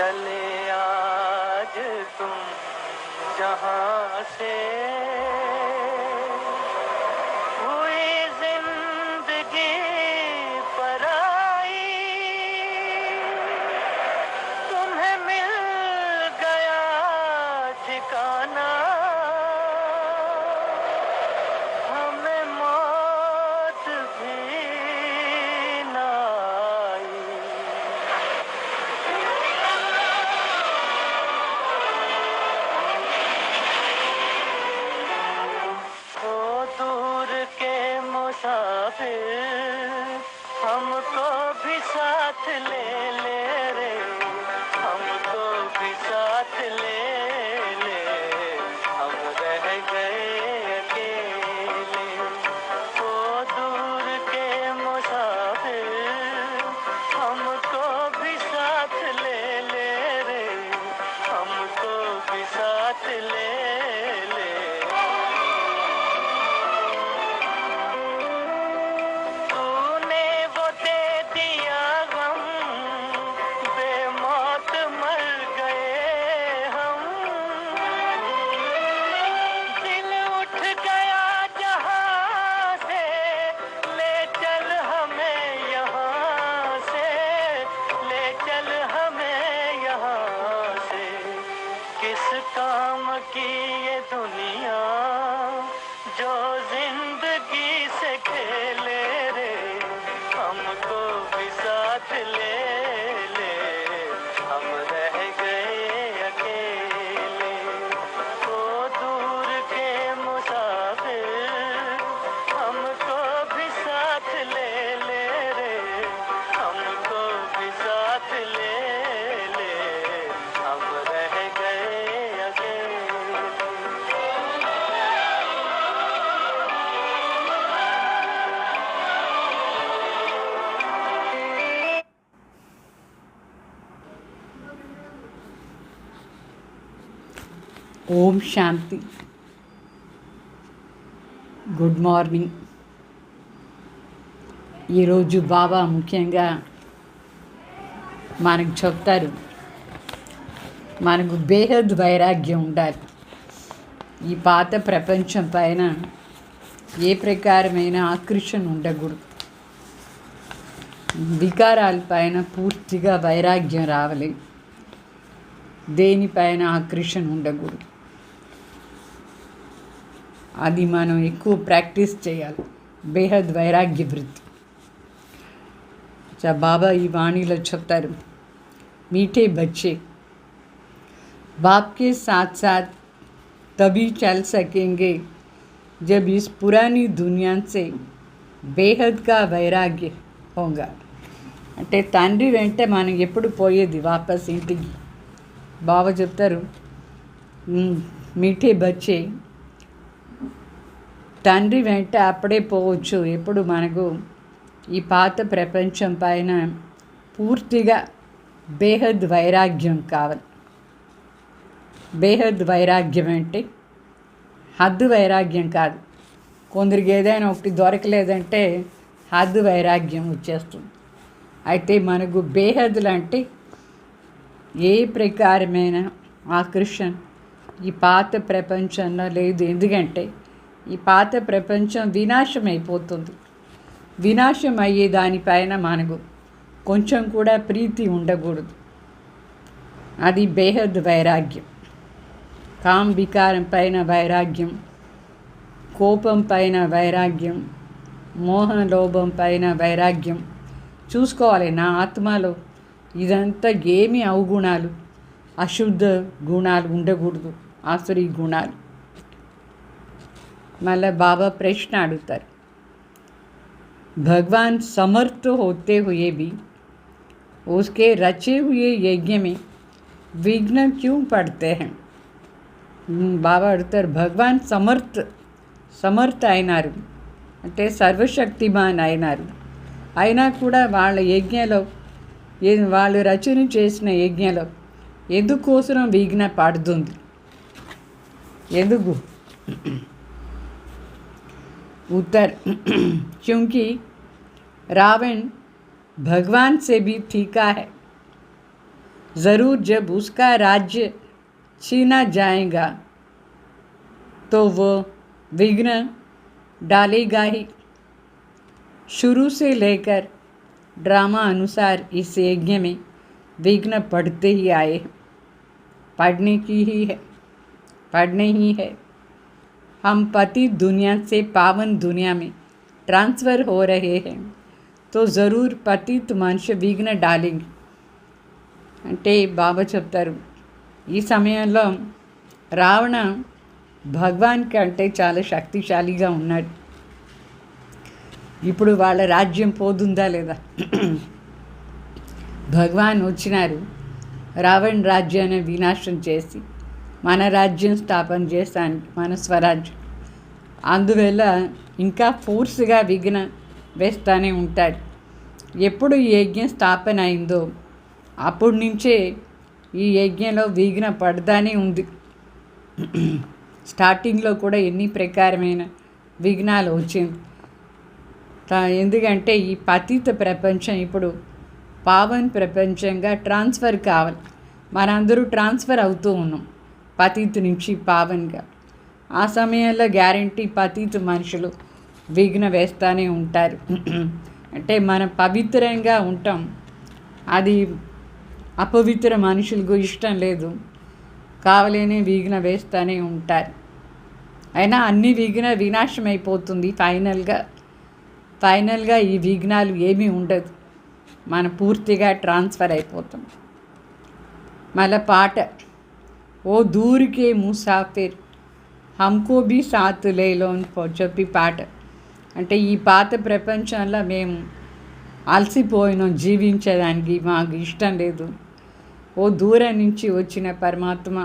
चले आज तुम जहाँ से हुई जिंदगी पराई, तुम्हें मिल गया ठिकाना, हमें मौत भी ना आई। ओ दूर के मुसाफिर, हमको भी साथ ले ले रे, हमको भी साथ ले ले, हम रह गए अकेले। ओ दूर के मुसाफिर, हमको भी साथ ले ले रे, हमको भी साथ ले ले। तूने वो दे दिया गम, बेमौत मर गए हम, दिल उठ गया जहाँ से, ले चल हमें यहाँ से, ले चल हमें यहाँ से। किस काम की ये दुनिया जो जिंदगी से खेले रे, हमको भी साथ ले ले, हम रह गए अकेले। ओ दूर के मुसाफिर, हमको भी साथ ले ले रे, हमको भी साथ ले ले, हम रह गए अकेले। ఓం శాంతి. Good morning. ఈరోజు బాబా ముఖ్యంగా మనకు చెప్తారు, మనకు బేహద్ వైరాగ్యం ఉండాలి. ఈ పాత ప్రపంచం పైన ఏ ప్రకారమైన ఆకర్షణ ఉండకూడదు. వికారాల పైన పూర్తిగా వైరాగ్యం రావాలి. దేనిపైన ఆకర్షణ ఉండకూడదు. అది మనం ఎక్కువ ప్రాక్టీస్ చేయాలి. బేహద్ వైరాగ్య వృత్తి. బాబా ఈ వాణిలో చెప్తారు, मीठे बच्चे बाप के साथ साथ तभी चल सकेंगे जब इस पुरानी दुनिया से బేహద్ కా వైరాగ్య होगा. అంటే తండ్రి వెంట మనం ఎప్పుడు పోయేది వాపస్ ఇంటికి. బాబా చెప్తారు, మీఠే బచ్చే తండ్రి వెంట అప్పుడే పోవచ్చు ఎప్పుడు మనకు ఈ పాత ప్రపంచం పైన పూర్తిగా బేహద్ వైరాగ్యం కావాలి. బేహద్ వైరాగ్యం అంటే హద్దు వైరాగ్యం కాదు. కొందరికి ఏదైనా ఒకటి దొరకలేదంటే హద్దు వైరాగ్యం వచ్చేస్తుంది. అయితే మనకు బేహద్లు అంటే ఏ ప్రకారమైన ఆకర్షణ ఈ పాత ప్రపంచంలో లేదు. ఎందుకంటే ఈ పాత ప్రపంచం వినాశం అయిపోతుంది. వినాశం అయ్యే దానిపైన మనకు కొంచెం కూడా ప్రీతి ఉండకూడదు. అది బేహద్ వైరాగ్యం. కామ్ వికారం పైన వైరాగ్యం, కోపం పైన వైరాగ్యం, మోహన లోభం పైన వైరాగ్యం. చూసుకోవాలి, నా ఆత్మలో ఇదంతా ఏమి అవగుణాలు, అశుద్ధ గుణాలు ఉండకూడదు, ఆసురీ గుణాలు. మళ్ళీ బాబా ప్రశ్న అడుగుతారు, भगवान समर्थ होते हुए भी उसके रचे हुए यज्ञ में विघ्न क्यों पड़ते हैं? బాబా అడుగుతారు, భగవాన్ సమర్థ అయినారు, అంటే సర్వశక్తిమాన్ అయినారు. అయినా కూడా వాళ్ళ యజ్ఞలో, వాళ్ళు రచన చేసిన యజ్ఞలో ఎందుకోసం విఘ్న పడుతుంది? ఎందుకు? उत्तर, क्योंकि रावण भगवान से भी फीका है, ज़रूर जब उसका राज्य छीना जाएगा तो वो विघ्न डालेगा ही। शुरू से लेकर ड्रामा अनुसार इस यज्ञ में विघ्न पढ़ते ही आए, पढ़ने ही है। हम पतित दुनिया से पावन दुनिया में ट्रांसफ़र हो रहे हैं, तो ज़रूर पतित मनुष्य विघ्न डालेंगे అంటే బాబా చెప్తారు ఈ సమయంలో రావణ భగవాన్ కంటే చాలా శక్తిశాలిగా ఉన్నాడు. ఇప్పుడు వాళ్ళ రాజ్యం పోతుందా లేదా? భగవాన్ వచ్చినారు రావణ రాజ్యాన్ని వినాశం చేసి మన రాజ్యం స్థాపన చేస్తానికి, మన స్వరాజ్యం. అందువల్ల ఇంకా ఫోర్స్గా విఘ్న వేస్తూనే ఉంటాడు. ఎప్పుడు ఈ యజ్ఞం స్థాపన అయిందో అప్పటి నుంచే ఈ యజ్ఞంలో విఘ్న పడతానే ఉంది. స్టార్టింగ్లో కూడా ఎన్ని ప్రకారమైన విఘ్నాలు వచ్చింది. ఎందుకంటే ఈ పతిత ప్రపంచం ఇప్పుడు పావన్ ప్రపంచంగా ట్రాన్స్ఫర్ కావాలి. మనందరూ ట్రాన్స్ఫర్ అవుతూ ఉన్నాం పతిత నుంచి పావన్గా. ఆ సమయంలో గ్యారంటీ పతిత మనుషులు విఘ్న వేస్తూనే ఉంటారు. అంటే మనం పవిత్రంగా ఉంటాం, అది అపవిత్ర మనుషులకు ఇష్టం లేదు, కావాలనే విఘ్న వేస్తూనే ఉంటారు. అయినా అన్ని విఘ్న వినాశం అయిపోతుంది. ఫైనల్గా ఈ విఘ్నాలు ఏమీ ఉండదు, మన పూర్తిగా ట్రాన్స్ఫర్ అయిపోతాం. మళ్ళీ పాట ఓ దూరికే ముసాఫిర్ హమ్కో బి సాత్ లేలో అని చెప్పి పాట. అంటే ఈ పాత ప్రపంచంలో మేము అలసిపోయినాం, జీవించడానికి మాకు ఇష్టం లేదు. ఓ దూరం నుంచి వచ్చిన పరమాత్మ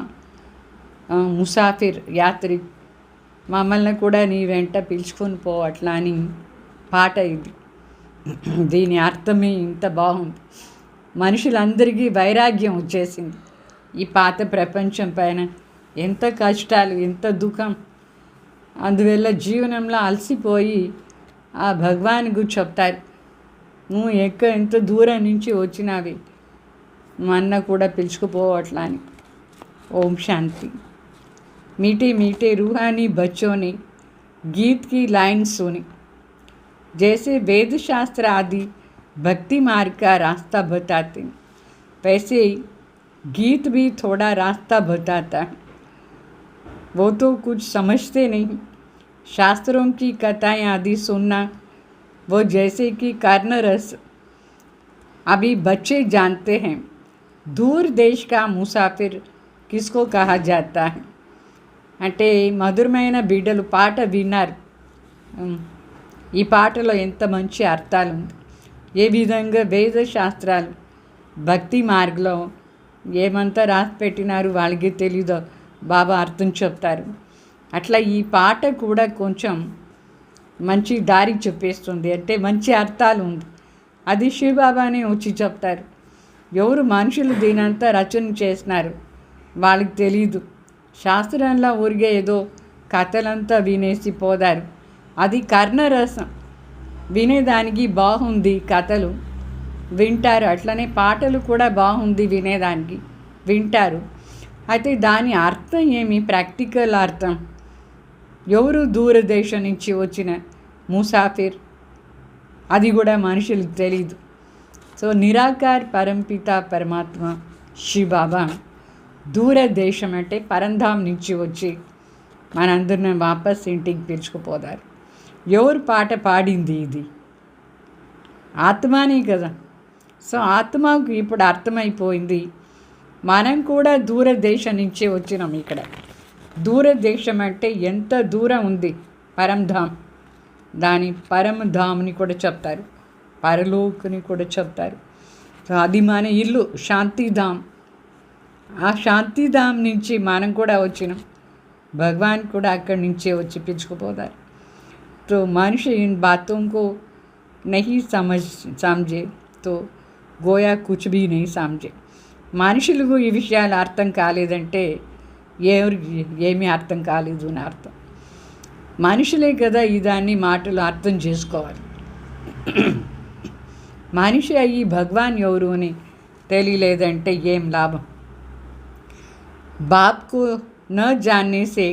ముసాఫిర్ యాత్రి, మమ్మల్ని కూడా నీ వెంట పిలుచుకొని పో అట్లా అని పాట ఇది. దీని అర్థమే ఇంత బాగుంది. మనుషులందరికీ వైరాగ్యం వచ్చేసింది ఈ పాత ప్రపంచం పైన. ఎంత కష్టాలు, ఎంత దుఃఖం. అందువల్ల జీవనంలో అలసిపోయి ఆ భగవాన్కు చెప్తారు, నువ్వు ఎంత దూరం నుంచి వచ్చినావి, మన్న కూడా పిలుచుకుపోవట్లా అని. ఓం శాంతి. मीठे मीठे रूहानी बच्चों ने गीत की लाइन सुनी. जैसे वेद शास्त्र आदि भक्ति मार्ग का रास्ता बताते, वैसे ही गीत भी थोड़ा रास्ता बताता है. वो तो कुछ समझते नहीं. शास्त्रों की कथाएं आदि सुनना वो जैसे कि कर्णरस. अभी बच्चे जानते हैं दूर देश का मुसाफिर किसको कहा जाता है. అంటే మధురమైన బిడ్డలు పాట విన్నారు. ఈ పాటలో ఎంత మంచి అర్థాలు ఉంది. ఏ విధంగా వేద శాస్త్రాలు భక్తి మార్గంలో ఏమంతా రాసి పెట్టినారు వాళ్ళకి తెలీదో బాబా అర్థం చెప్తారు. అట్లా ఈ పాట కూడా కొంచెం మంచి దారి చెప్పేస్తుంది, అంటే మంచి అర్థాలు ఉంది. అది శివబాబానే వచ్చి చెప్తారు. ఎవరు మనుషులు దీనంతా రచన చేసినారు వాళ్ళకి తెలీదు. శాస్త్రంలో ఊరిగే ఏదో కథలంతా వినేసి పోదారు. అది కర్ణరసం, వినేదానికి బాగుంది, కథలు వింటారు. అట్లనే పాటలు కూడా బాగుంది వినేదానికి, వింటారు. అయితే దాని అర్థం ఏమి, ప్రాక్టికల్ అర్థం. ఎవరు దూరదేశం నుంచి వచ్చిన ముసాఫిర్, అది కూడా మనుషులకు తెలీదు. సో నిరాకార్ పరంపిత పరమాత్మ శివబాబా దూరదేశం అంటే పరంధాం నుంచి వచ్చి మనందరిని వాపస్ ఇంటికి పిలుచుకుపోతారు. ఎవరు పాట పాడింది? ఇది ఆత్మనే కదా. సో ఆత్మకు ఇప్పుడు అర్థమైపోయింది మనం కూడా దూరదేశం నుంచే వచ్చినాం. ఇక్కడ దూరదేశం అంటే ఎంత దూరం ఉంది, పరంధాం. దాని పరమధామ్ని కూడా చెప్తారు, పరలోకని కూడా చెప్తారు. సో అది మన ఇల్లు శాంతిధాం. ఆ శాంతిధాం నుంచి మనం కూడా వచ్చినాం. भगवान కూడా అక్కడి నుంచే వచ్చి పిలుచుకుపోతారు. तो मनुष्य इन बातों को नहीं समझे तो गोया कुछ भी नहीं समझे. మనుషులకు ఈ విషయాలు అర్థం కాలేదంటే ఏమీ అర్థం కాలేదు అని అర్థం. మనుషులే కదా ఈ దాన్ని మాటలు అర్థం చేసుకోవాలి. మనిషి అయ్యి భగవాన్ ఎవరు అని తెలియలేదంటే ఏం లాభం? बाप को न जानने से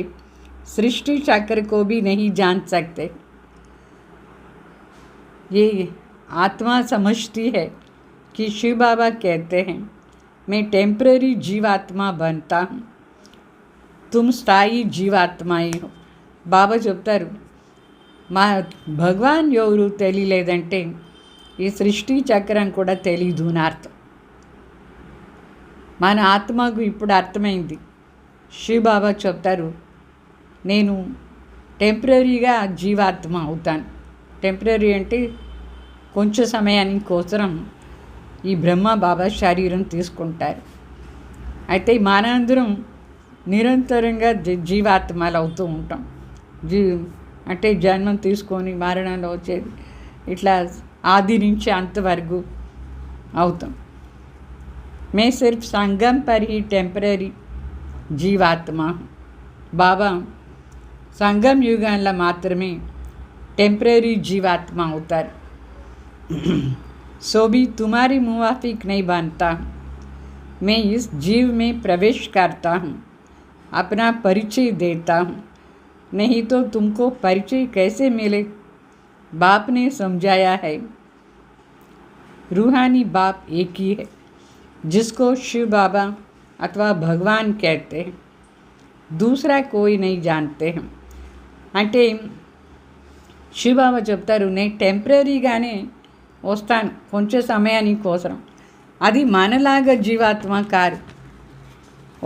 सृष्टि चक्र को भी नहीं जान सकते। ये आत्मा समझती है कि शिव बाबा कहते हैं मैं टेम्पररी जीवात्मा बनता हूँ, तुम स्थायी जीवात्मा ही हो। బాబా చెప్తారు మా భగవాన్ ఎవరు తెలియలేదంటే ఈ సృష్టి చక్రం కూడా తెలీదు అని అర్థం. మన ఆత్మకు ఇప్పుడు అర్థమైంది. శివ బాబా చెప్తారు నేను టెంపరీగా జీవాత్మ అవుతాను. టెంపరీ అంటే కొంచెం సమయానికి కోసం ఈ బ్రహ్మ బాబా శరీరం తీసుకుంటారు. అయితే మనందరం నిరంతరంగా జీవాత్మలు అవుతూ ఉంటాం. అంటే జన్మం తీసుకొని మరణంలో వచ్చేది ఇట్లా ఆది నుంచి అంతవరకు అవుతాం. मैं सिर्फ संगम पर ही टेम्पररी जीवात्मा हूँ. बाबा संगम युगाला मात्रमे टेम्पररी जीवात्मा होता. सो भी तुम्हारी मुवाफिक नहीं बनता हूँ. मैं इस जीव में प्रवेश करता हूँ, अपना परिचय देता हूँ. नहीं तो तुमको परिचय कैसे मिले? बाप ने समझाया है रूहानी बाप एक ही है जिसको शिव बाबा अथवा भगवान कहते हैं, दूसरा कोई नहीं जानते हैं. అంటే శివ బాబా చెప్తారు నేను టెంపరీగానే వస్తాను కొంచెం సమయానికి కోసం. అది మనలాగా జీవాత్మ కారు.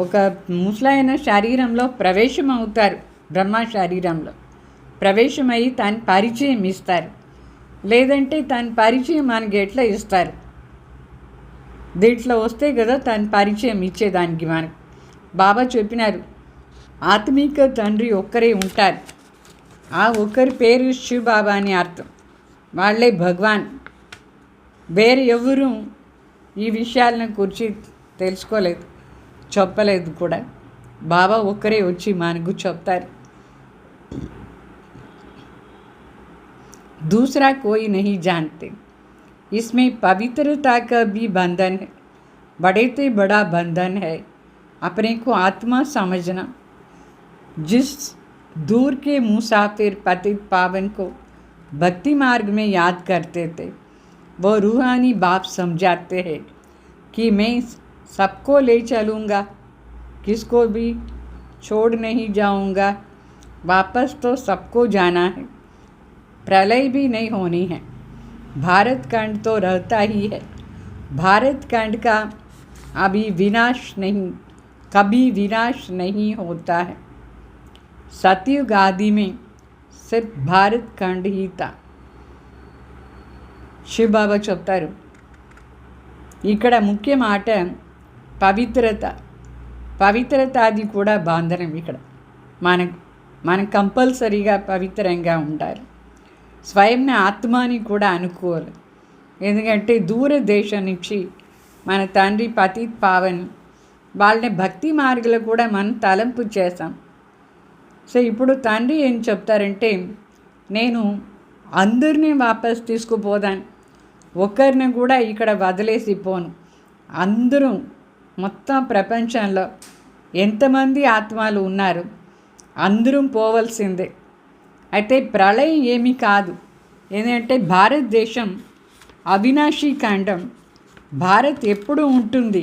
ఒక ముసలైన శరీరంలో ప్రవేశం అవుతారు, బ్రహ్మ శరీరంలో ప్రవేశమై తన పరిచయం ఇస్తారు. లేదంటే తన పరిచయం మనకి ఎట్లా ఇస్తారు? దీంట్లో వస్తే కదా తన పరిచయం ఇచ్చేదానికి మనకు. బాబా చెప్పినారు ఆత్మిక తండ్రి ఒక్కరే ఉంటారు. ఆ ఒక్కరి పేరు శివ బాబా అని అర్థం. వాళ్ళే భగవాన్. వేరే ఎవరు ఈ విషయాలను గురించి తెలుసుకోలేదు, చెప్పలేదు కూడా. బాబా ఒక్కరే వచ్చి మనకు చెప్తారు. दूसरा कोई नहीं जानते. इसमें पवित्रता का भी बंधन है, बड़े से बड़ा बंधन है अपने को आत्मा समझना. जिस दूर के मुसाफिर पतित पावन को भक्ति मार्ग में याद करते थे, वो रूहानी बाप समझाते हैं कि मैं सबको ले चलूँगा, किसको भी छोड़ नहीं जाऊँगा. वापस तो सबको जाना है, प्रलय भी नहीं होनी है. भारत खंड तो रहता ही है. भारत खंड का अभी विनाश नहीं, कभी विनाश नहीं होता है. सतयुग आदि में सिर्फ भारत खंड ही था. శివ బాబా చెప్తారు ఇక్కడ ముఖ్య మాట పవిత్రత. పవిత్రత అది కూడా బంధనం. ఇక్కడ మనం కంపల్సరీగా పవిత్రంగా ఉండాలి. స్వయం ఆత్మని కూడా అనుకోవాలి. ఎందుకంటే దూరదేశం నుంచి మన తండ్రి పతిత్ పావన్ వాళ్ళని భక్తి మార్గంలో కూడా మనం తలంపు చేసాం. సో ఇప్పుడు తండ్రి ఏం చెప్తారంటే నేను అందరినీ వాపస్ తీసుకుపోదాను, ఒకరిని కూడా ఇక్కడ వదిలేసి పోను. అందరూ మొత్తం ప్రపంచంలో ఎంతమంది ఆత్మలు ఉన్నారు అందరూ పోవలసిందే. అయితే ప్రళయం ఏమీ కాదు. ఎందుకంటే భారతదేశం అవినాశీ ఖండం. భారత్ ఎప్పుడూ ఉంటుంది.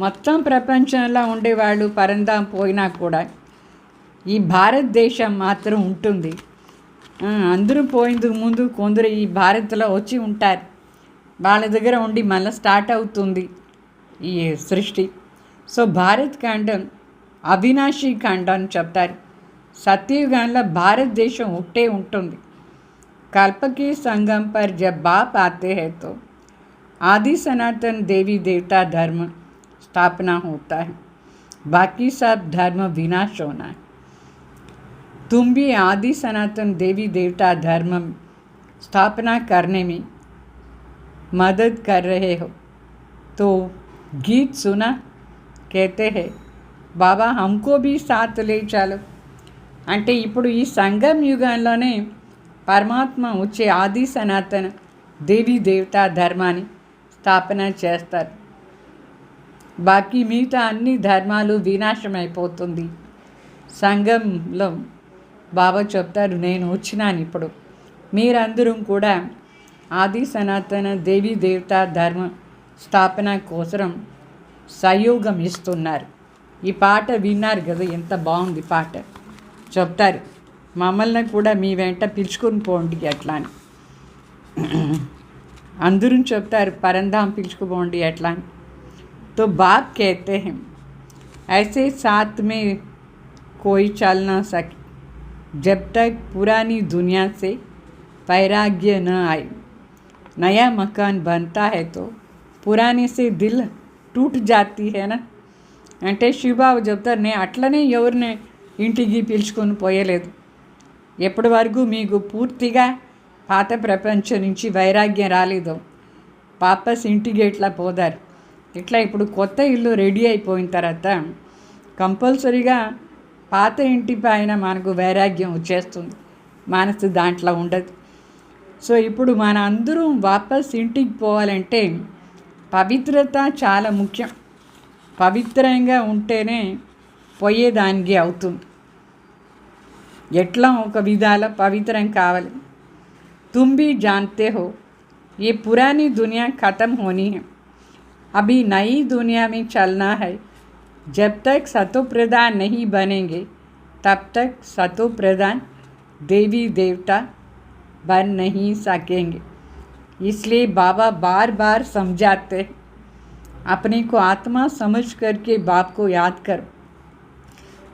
మొత్తం ప్రపంచంలో ఉండేవాళ్ళు పరంధాం పోయినా కూడా ఈ భారతదేశం మాత్రం ఉంటుంది. అందరూ పోయేందుకు ముందు కొందరు ఈ భారత్లో వచ్చి ఉంటారు. వాళ్ళ దగ్గర ఉండి మళ్ళీ స్టార్ట్ అవుతుంది ఈ సృష్టి. సో భారత్ ఖండం అవినాశీ ఖండం అని చెప్తారు. सत्ययुगाला भारत देश उठे ఉంటుంది. कल्प के संगम पर जब बाप आते हैं तो आदि सनातन देवी देवता धर्म स्थापना होता है, बाकी सब धर्म विनाश होना है. तुम भी आदि सनातन देवी देवता धर्म स्थापना करने में मदद कर रहे हो. तो गीत सुना, कहते हैं बाबा हमको भी साथ ले चलो. అంటే ఇప్పుడు ఈ సంగం యుగంలోనే పరమాత్మ వచ్చే ఆది సనాతన దేవీ దేవతా ధర్మాన్ని స్థాపన చేస్తారు. బాకీ మిగతా అన్ని ధర్మాలు వినాశమైపోతుంది. సంఘంలో బాబా చెప్తారు, నేను వచ్చినాను ఇప్పుడు, మీరందరూ కూడా ఆది సనాతన దేవీ దేవతా ధర్మ స్థాపన కోసం సహయోగం ఇస్తున్నారు. ఈ పాట విన్నారు కదా, ఎంత బాగుంది పాట. చెప్తారు, మమ్మల్ని కూడా మీ వెంట పిలుచుకొని పోండి అట్లా అని. అందరూ చెప్తారు, పరంధాం పిలుచుకుపోండి అట్లా అని. तो बाप कहते हैं ऐसे साथ में कोई चल ना सके जब तक पुरानी दुनिया से वैराग्य न आए. नया मकान बनता है तो पुराने से दिल टूट जाती है ना. అంటే శివబాబు చెప్తారు, నేను అట్లనే ఎవరిని ఇంటికి పిలుచుకొని పోయలేదు. ఎప్పటి వరకు మీకు పూర్తిగా పాత ప్రపంచం నుంచి వైరాగ్యం రాలేదో వాపస్ ఇంటికి ఎట్లా పోదారు. ఇట్లా ఇప్పుడు కొత్త ఇల్లు రెడీ అయిపోయిన తర్వాత కంపల్సరీగా పాత ఇంటి పైన మనకు వైరాగ్యం వచ్చేస్తుంది, మనసు దాంట్లో ఉండదు. సో ఇప్పుడు మన అందరూ వాపస్ ఇంటికి పోవాలంటే పవిత్రత చాలా ముఖ్యం. పవిత్రంగా ఉంటేనే పోయేదానికి అవుతుంది. ఎట్లా ఒక విధాల పవిత్రం కావాలి. तुम भी जानते हो ये पुरानी दुनिया ख़त्म होनी है, अभी नई दुनिया में चलना है. जब तक सतो प्रधान नहीं बनेंगे तब तक सतो प्रधान देवी देवता बन नहीं सकेंगे. इसलिए बाबा बार बार समझाते हैं, अपने को आत्मा समझ करके बाप को याद करो.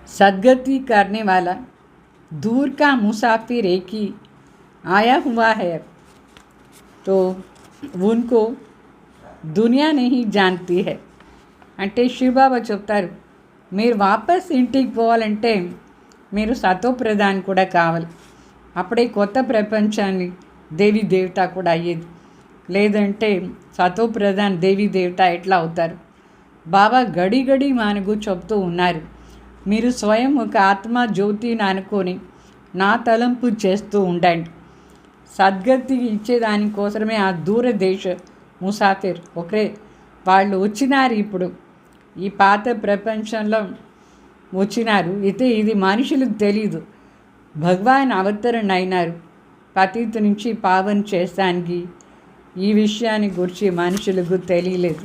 सदगति करने वाला दूर का मुसाफिर एक ही आया हुआ है, तो उनको दुनिया नहीं जानती है. అంటే శివబాబా చెప్తారు, మీరు వాపస్ ఇంటికి పోవాలంటే మీరు సతో ప్రధాన్ కూడా కావాలి. అప్పుడే కొత్త ప్రపంచాన్ని దేవి దేవత కూడా అయ్యేది. లేదంటే సతో ప్రధాన్ దేవి దేవత ఎట్లా అవుతారు. బాబా గడి గడి మనకు చెప్తూ ఉన్నారు, మీరు స్వయం ఒక ఆత్మ జ్యోతిని అనుకొని నా తలంపు చేస్తూ ఉండండి. సద్గతి ఇచ్చేదానికోసమే ఆ దూరదేశ ముసాఫిర్ ఒకరే వాళ్ళు వచ్చినారు. ఇప్పుడు ఈ పాత ప్రపంచంలో వచ్చినారు. అయితే ఇది మనుషులకు తెలీదు. భగవాన్ అవతరణ అయినారు పతిత నుంచి పావన్ చేస్తానికి. ఈ విషయాన్ని గురించి మనుషులకు తెలియలేదు.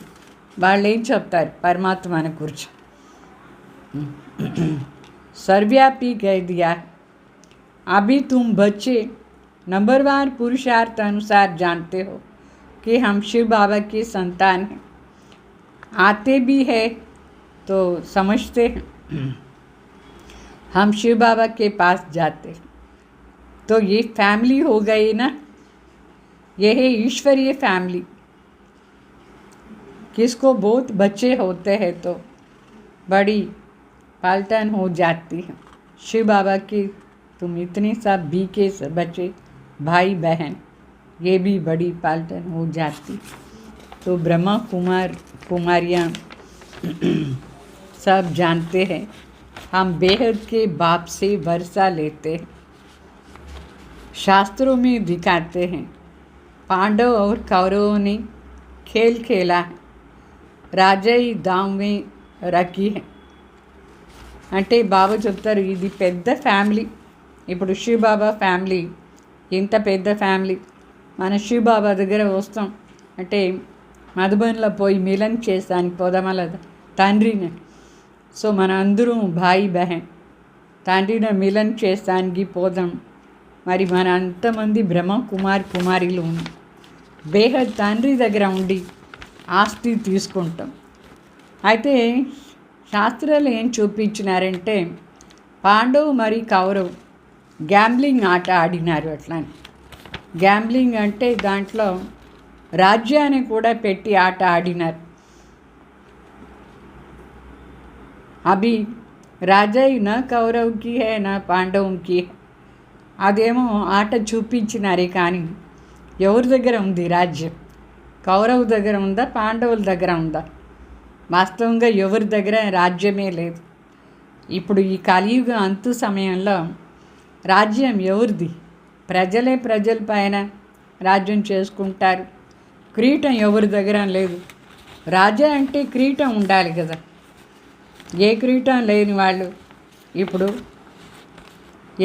వాళ్ళు ఏం చెప్తారు పరమాత్మని గురించి. सर्वव्यापी कह दिया, अभी तुम बच्चे नंबरवार पुरुषार्थ अनुसार जानते हो कि हम शिव बाबा के संतान हैं. आते भी है तो समझते हैं हम शिव बाबा के पास जाते. तो ये फैमिली हो गई ना, यह है ईश्वरीय फैमिली. किसको बहुत बच्चे होते हैं तो बड़ी पलटन हो जाती है. शिव बाबा की तुम इतने सब भी के बच्चे भाई बहन, ये भी बड़ी पलटन हो जाती. तो ब्रह्मा कुमार कुमारियाँ सब जानते हैं हम बेहद के बाप से वर्षा लेते हैं. शास्त्रों में दिखाते हैं पांडव और कौरवों ने खेल खेला है, राजाई दाम में रखी है. అంటే బాబా చెప్తారు, ఇది పెద్ద ఫ్యామిలీ. ఇప్పుడు శివబాబా ఫ్యామిలీ ఇంత పెద్ద ఫ్యామిలీ. మన శివబాబా దగ్గర వస్తాం అంటే మధుబన్లో పోయి మిలన్ చేస్తానికి పోదామా తండ్రిని. సో మన అందరూ భాయి బహన్ తండ్రిని మిలన్ చేస్తానికి పోదాం. మరి మన అంతమంది బ్రహ్మ కుమార్ కుమారిలు బేహద్ తండ్రి దగ్గర ఉండి ఆస్తి తీసుకుంటాం. అయితే శాస్త్రాలు ఏం చూపించినారంటే పాండవ్ మరి కౌరవ్ గ్యాంబ్లింగ్ ఆట ఆడినారు. అట్లా గ్యాంబ్లింగ్ అంటే దాంట్లో రాజ్యాన్ని కూడా పెట్టి ఆట ఆడినారు. అవి రాజాయి నా కౌరవ్కి హే నా పాండవుకి. అదేమో ఆట చూపించినారే కానీ ఎవరి దగ్గర ఉంది రాజ్యం? కౌరవ్ దగ్గర ఉందా, పాండవుల దగ్గర ఉందా? వాస్తవంగా ఎవరి దగ్గర రాజ్యమే లేదు. ఇప్పుడు ఈ కలియుగ అంతు సమయంలో రాజ్యం ఎవరిది? ప్రజలే ప్రజల పైన రాజ్యం చేసుకుంటారు. కిరీటం ఎవరి దగ్గర లేదు. రాజా అంటే కిరీటం ఉండాలి కదా, ఏ కిరీటం లేని వాళ్ళు ఇప్పుడు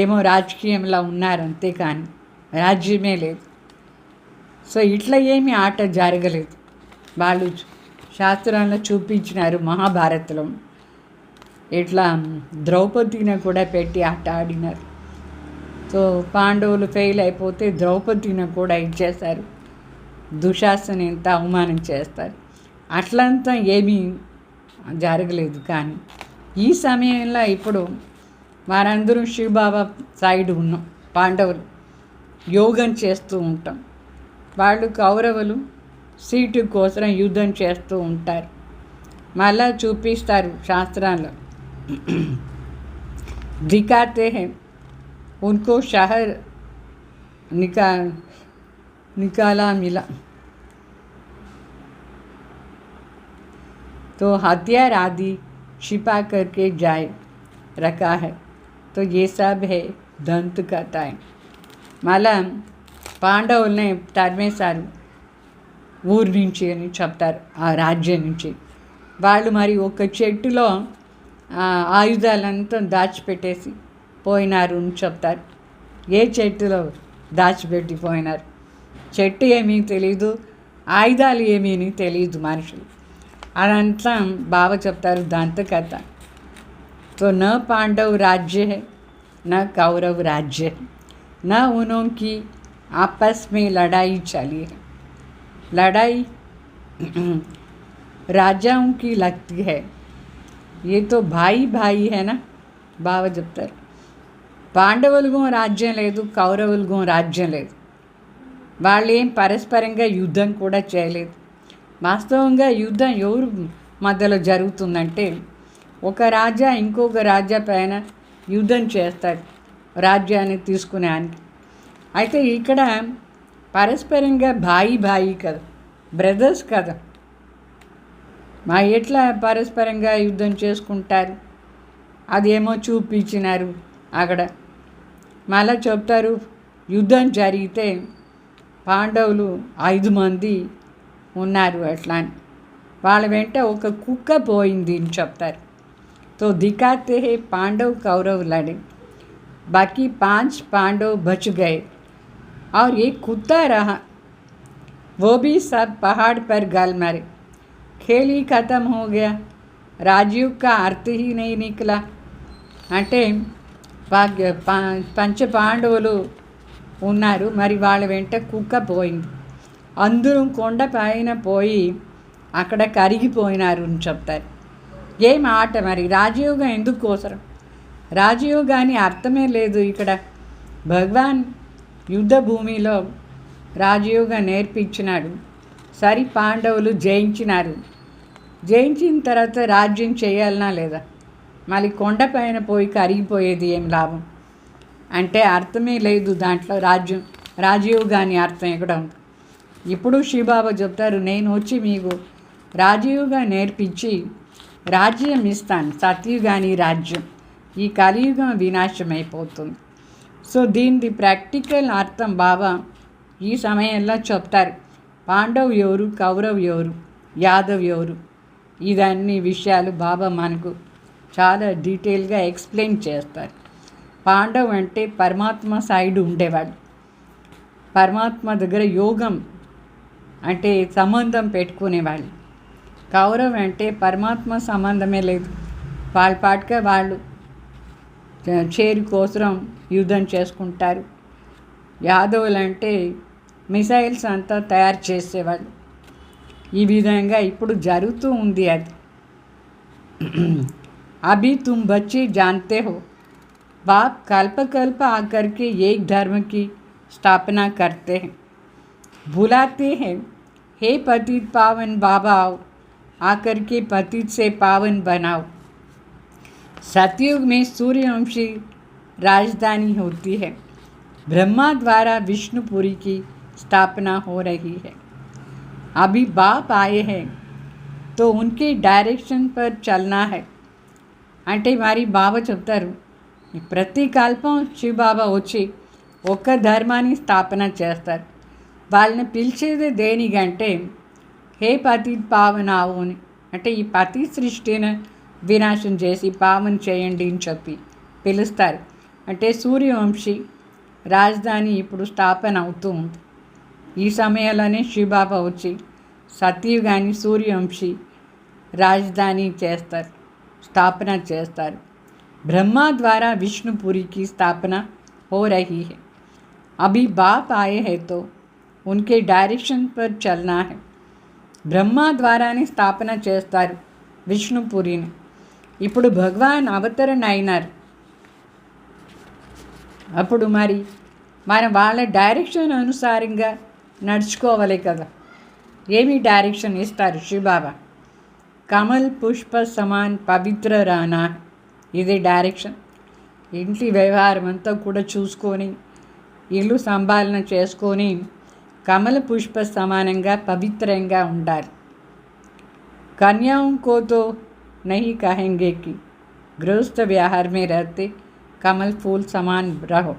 ఏమో రాజకీయంలో ఉన్నారు అంతే, కానీ రాజ్యమే లేదు. సో ఇట్లా ఏమీ ఆట జరగలేదు. వాళ్ళు శాస్త్రంలో చూపించినారు మహాభారతంలో, ఇట్లా ద్రౌపదిని కూడా పెట్టి ఆట ఆడినారు. సో పాండవులు ఫెయిల్ అయిపోతే ద్రౌపదిని కూడా ఇచ్చేశారు, దుశాసన ఎంత అవమానం చేస్తారు. అట్లంతా ఏమీ జరగలేదు. కానీ ఈ సమయంలో ఇప్పుడు వారందరూ శివబాబా సైడ్ ఉన్నాం, పాండవులు యోగం చేస్తూ ఉంటాం, వాళ్ళు కౌరవులు సీటు కోసం యుద్ధం చేస్తూ ఉంటారు. మళ్ళా చూపిస్తారు శాస్త్రాల్లో, దిఖాతే హై उनको शहर निकाला मिला, तो हथियार आदि छिपा करके जाए रखा है, तो ये सब है దంత కథ. మళ్ళా పాండవుల్ని తరిమేశారు ఊరి నుంచి అని చెప్తారు, ఆ రాజ్యం నుంచి. వాళ్ళు మరి ఒక చెట్టులో ఆయుధాలంతా దాచిపెట్టేసి పోయినారు అని చెప్తారు. ఏ చెట్టులో దాచిపెట్టిపోయినారు? చెట్టు ఏమీ తెలీదు, ఆయుధాలు ఏమీ తెలియదు మనుషులు. అదంతా బాగా చెప్తారు దంతకథ. तो न पांडव राज्य है न कौरव राज्य है, न उनकी आपस में लड़ाई चली है. लड़ाई राजाओं की लगती है, ये तो भाई भाई है ना. బాగా చెప్తారు, పాండవులకు రాజ్యం లేదు, కౌరవులకు రాజ్యం లేదు. వాళ్ళు ఏం పరస్పరంగా యుద్ధం కూడా చేయలేదు. వాస్తవంగా యుద్ధం ఎవరు మధ్యలో జరుగుతుందంటే, ఒక రాజా ఇంకొక రాజా పైన యుద్ధం చేస్తాడు రాజ్యాన్ని తీసుకునేదానికి. అయితే ఇక్కడ పరస్పరంగా భాయి కదా, బ్రదర్స్ కదా. మా ఎట్లా పరస్పరంగా యుద్ధం చేసుకుంటారు? అదేమో చూపించినారు అక్కడ. మళ్ళా చెప్తారు, యుద్ధం జరిగితే పాండవులు 5 మంది ఉన్నారు అట్లా అని, వాళ్ళ వెంట ఒక కుక్క పోయింది అని చెప్తారు. तो दिखाते हैं पांडव कौरव लड़े, बाकी 5 पांडव बच गए और एक कुत्ता रहा, वो भी सब पहाड़ पर गल मरे. खेल ही ख़त्म हो गया, राजयोग का अर्थ ही नहीं निकला. అంటే పంచ పాండవులు ఉన్నారు, మరి వాళ్ళ వెంట కుక్క పోయింది, అందరూ కొండ పైన పోయి అక్కడ కరిగిపోయినారు అని చెప్తారు. ఏం ఆట మరి? రాజయోగం ఎందుకు కోసరం? రాజయోగాన్ని అర్థమే లేదు ఇక్కడ. భగవాన్ యుద్ధ భూమిలో రాజయోగం నేర్పించినాడు. సరి పాండవులు జయించినారు. జయించిన తర్వాత రాజ్యం చేయాలనా లేదా? మళ్ళీ కొండపైన పోయి కరిగిపోయేది ఏం లాభం? అంటే అర్థమే లేదు దాంట్లో. రాజయోగాన్ని అర్థం ఎక్కడ ఉంది? ఇప్పుడు శివబాబా చెప్తారు, నేను వచ్చి మీకు రాజయోగా నేర్పించి రాజ్యం ఇస్తాను, సత్యుగాని రాజ్యం. ఈ కలియుగం వినాశమైపోతుంది. సో దీనిది ప్రాక్టికల్ అర్థం బాబా ఈ సమయంలో చెప్తారు. పాండవ్ ఎవరు, కౌరవ్ ఎవరు, యాదవ్ ఎవరు, ఇదన్నీ విషయాలు బాబా మనకు చాలా డీటెయిల్గా ఎక్స్ప్లెయిన్ చేస్తారు. పాండవ్ అంటే పరమాత్మ సైడ్ ఉండేవాళ్ళు, పరమాత్మ దగ్గర యోగం అంటే సంబంధం పెట్టుకునేవాళ్ళు. కౌరవ్ అంటే పరమాత్మ సంబంధమే లేదు, వాళ్ళ పాటుగా వాళ్ళు చేరు కోసం యుద్ధం చేసుకుంటారు. యాదవులు అంటే మిసైల్స్ అంతా తయారు చేసేవాళ్ళు. ఈ విధంగా ఇప్పుడు జరుగుతూ ఉంది అది. अभी तुम बच्चे जानते हो, बाप कल्प कल्प आकर के एक धर्म की स्थापना करते हैं, बुलाते हैं, हे पतित पावन बाबा आओ, आकर के पतित से पावन बनाओ. सतयुग में सूर्यवंशी राजधानी होती है, ब्रह्मा द्वारा विष्णुपुरी की स्थापना हो रही है. अभी बाप आए हैं तो उनके डायरेक्शन पर चलना है. అంటే మరి బాబా చెప్తారు, ప్రతి కల్పం శివబాబా వచ్చి ఒక్క ధర్మాన్ని స్థాపన చేస్తారు. వాళ్ళని పిలిచేది దేనికంటే హే పతి పావనావు అని, అంటే ఈ పతి సృష్టిని వినాశం చేసి పావన చేయండి అని చెప్పి పిలుస్తారు. అంటే సూర్యవంశీ రాజధాని ఇప్పుడు స్థాపన అవుతూ ఉంది. ఈ సమయంలోనే శివబాబా వచ్చి సత్యయుగాన్ని సూర్యవంశీ రాజధాని చేస్తారు, స్థాపన చేస్తారు. ब्रह्मा द्वारा विष्णुपुरी की स्थापना हो रही है. अभी बाप आए हैं तो उनके डायरेक्शन पर चलना है. బ్రహ్మ ద్వారానే స్థాపన చేస్తారు విష్ణుపురిని. ఇప్పుడు భగవాన్ అవతరణ అయినారు. అప్పుడు మరి వాళ్ళ డైరెక్షన్ అనుసారంగా నడుచుకోవాలి కదా. ఏమి డైరెక్షన్ ఇస్తారు శివబాబా? కమల్ పుష్ప సమాన్ పవిత్ర రానా, ఇదే డైరెక్షన్. ఇంటి వ్యవహారం అంతా కూడా చూసుకొని, ఇల్లు సంభాలన చేసుకొని కమల పుష్ప సమానంగా పవిత్రంగా ఉండాలి. कन्याओं को तो नहीं कहेंगे कि गृहस्थ व्यवहार में रहते कमल फूल समान रहो,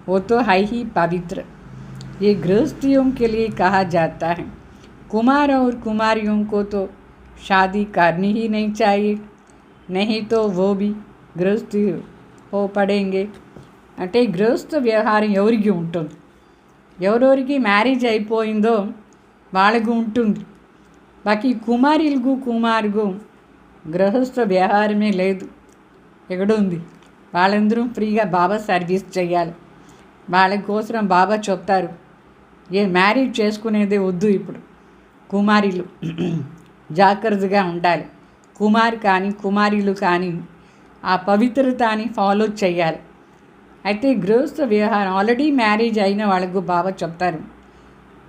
वो तो है ही पवित्र. ये गृहस्थियों के लिए कहा जाता है. कुमार और कुमारियों को तो शादी करनी ही नहीं चाहिए, नहीं तो वो भी गृहस्थी हो पड़ेंगे. అంటే గృహస్థ వ్యవహారం ఎవరికి ఉంటుంది? ఎవరెవరికి మ్యారేజ్ అయిపోయిందో వాళ్ళకు ఉంటుంది. బాకీ కుమారుకు గృహస్థ వ్యవహారమే లేదు. ఎక్కడుంది? వాళ్ళందరూ ఫ్రీగా బాబా సర్వీస్ చేయాలి. వాళ్ళ కోసం బాబా చెప్తారు, ఏ మ్యారేజ్ చేసుకునేదే వద్దు. ఇప్పుడు కుమారులు జాగ్రత్తగా ఉండాలి. కుమార్ కానీ కుమారులు కానీ ఆ పవిత్రతని ఫాలో చేయాలి. అయితే గృహస్థ వ్యవహారం ఆల్రెడీ మ్యారేజ్ అయిన వాళ్ళకు బాబా చెప్తారు,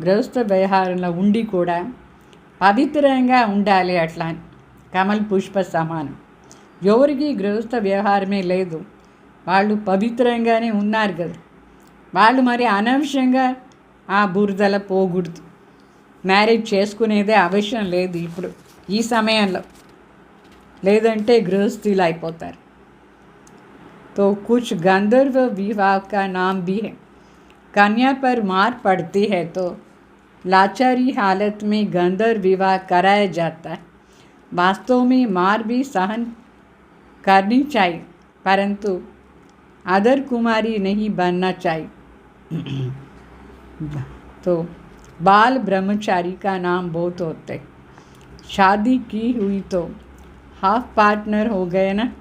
గృహస్థ వ్యవహారంలో ఉండి కూడా పవిత్రంగా ఉండాలి. అట్లా కమల్ పుష్ప సమానం. ఎవరికి గృహస్థ వ్యవహారమే లేదు, వాళ్ళు పవిత్రంగానే ఉన్నారు కదా. వాళ్ళు మరి అనవసరంగా ఆ బురదల పోకూడదు. మ్యారేజ్ చేసుకునేదే అవసరం లేదు ఇప్పుడు ఈ సమయంలో, లేదంటే గృహస్థులు అయిపోతారు. तो कुछ गंधर्व विवाह का नाम भी है. कन्या पर मार पड़ती है तो लाचारी हालत में गंधर्व विवाह कराया जाता है. वास्तव में मार भी सहन करनी चाहिए, परंतु अदर कुमारी नहीं बनना चाहिए. तो बाल ब्रह्मचारी का नाम बहुत होते हैं. शादी की हुई तो हाफ पार्टनर हो गए ना.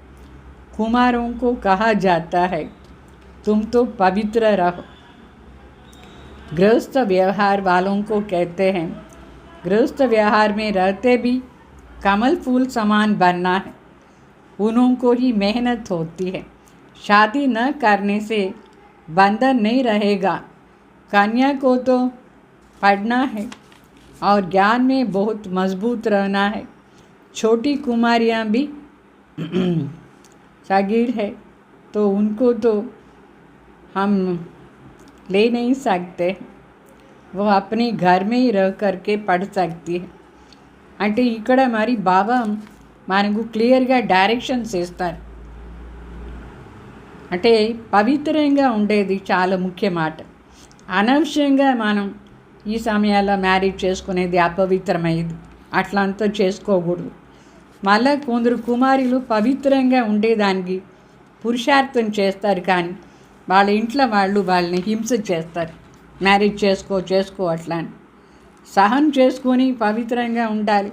कुमारों को कहा जाता है तुम तो पवित्र रहो. गृहस्थ व्यवहार वालों को कहते हैं गृहस्थ व्यवहार में रहते भी कमल फूल समान बनना है. उनको ही मेहनत होती है. शादी न करने से बंधन नहीं रहेगा. कन्या को तो पढ़ना है और ज्ञान में बहुत मजबूत रहना है. छोटी कुमारियाँ भी सागिर है तो उनको तो हम ले नहीं सकते, वो अपने घर में ही रह करके पढ़ सकती है. అంటే ఇక్కడ మరి బాబా మనకు క్లియర్గా డైరెక్షన్స్ ఇస్తారు. అంటే పవిత్రంగా ఉండేది చాలా ముఖ్య మాట. అనవసరంగా మనం ఈ సమయాల్లో మ్యారేజ్ చేసుకునేది అపవిత్రమైంది, అట్లా అంతా చేసుకోకూడదు. మళ్ళా కొందరు కుమారులు పవిత్రంగా ఉండేదానికి పురుషార్థం చేస్తారు, కానీ వాళ్ళ ఇంట్లో వాళ్ళని హింస చేస్తారు. మ్యారేజ్ చేసుకో అట్లా అని. సహనం చేసుకొని పవిత్రంగా ఉండాలి.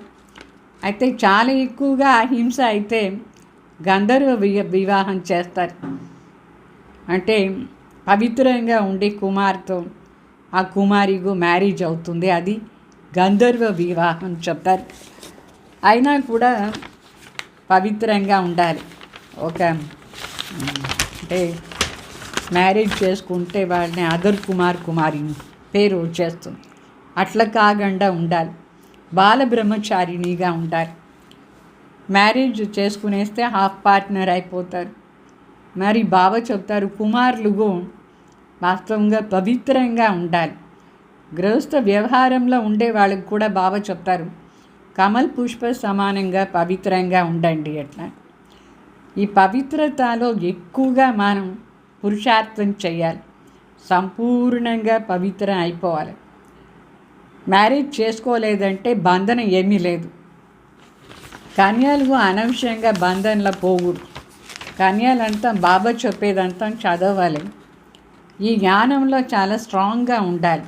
అయితే చాలా ఎక్కువగా హింస అయితే గంధర్వ వివాహం చేస్తారు. అంటే పవిత్రంగా ఉండే కుమార్తో ఆ కుమారికు మ్యారేజ్ అవుతుంది, అది గంధర్వ వివాహం చెప్తారు. అయినా కూడా పవిత్రంగా ఉండాలి. ఒక అంటే మ్యారేజ్ చేసుకుంటే వాళ్ళని అదర్ కుమారి పేరు వచ్చేస్తుంది, అట్లా కాకుండా ఉండాలి. బాల బ్రహ్మచారిణిగా ఉండాలి. మ్యారేజ్ చేసుకునేస్తే హాఫ్ పార్ట్నర్ అయిపోతారు. మరి బాబా చెప్తారు కుమారులు వాస్తవంగా పవిత్రంగా ఉండాలి. గృహస్థ వ్యవహారంలో ఉండే వాళ్ళకి కూడా బాబా చెప్తారు కమల్ పుష్ప సమానంగా పవిత్రంగా ఉండండి. అట్లా ఈ పవిత్రతలో ఎక్కువగా మనం పురుషార్థం చేయాలి, సంపూర్ణంగా పవిత్రం అయిపోవాలి. మ్యారేజ్ చేసుకోలేదంటే బంధన ఏమీ లేదు. కన్యలు అనవసరంగా బంధంలో పోకూడదు. కన్యలంతా బాబా చెప్పేదంతా చదవాలి. ఈ జ్ఞానంలో చాలా స్ట్రాంగ్గా ఉండాలి.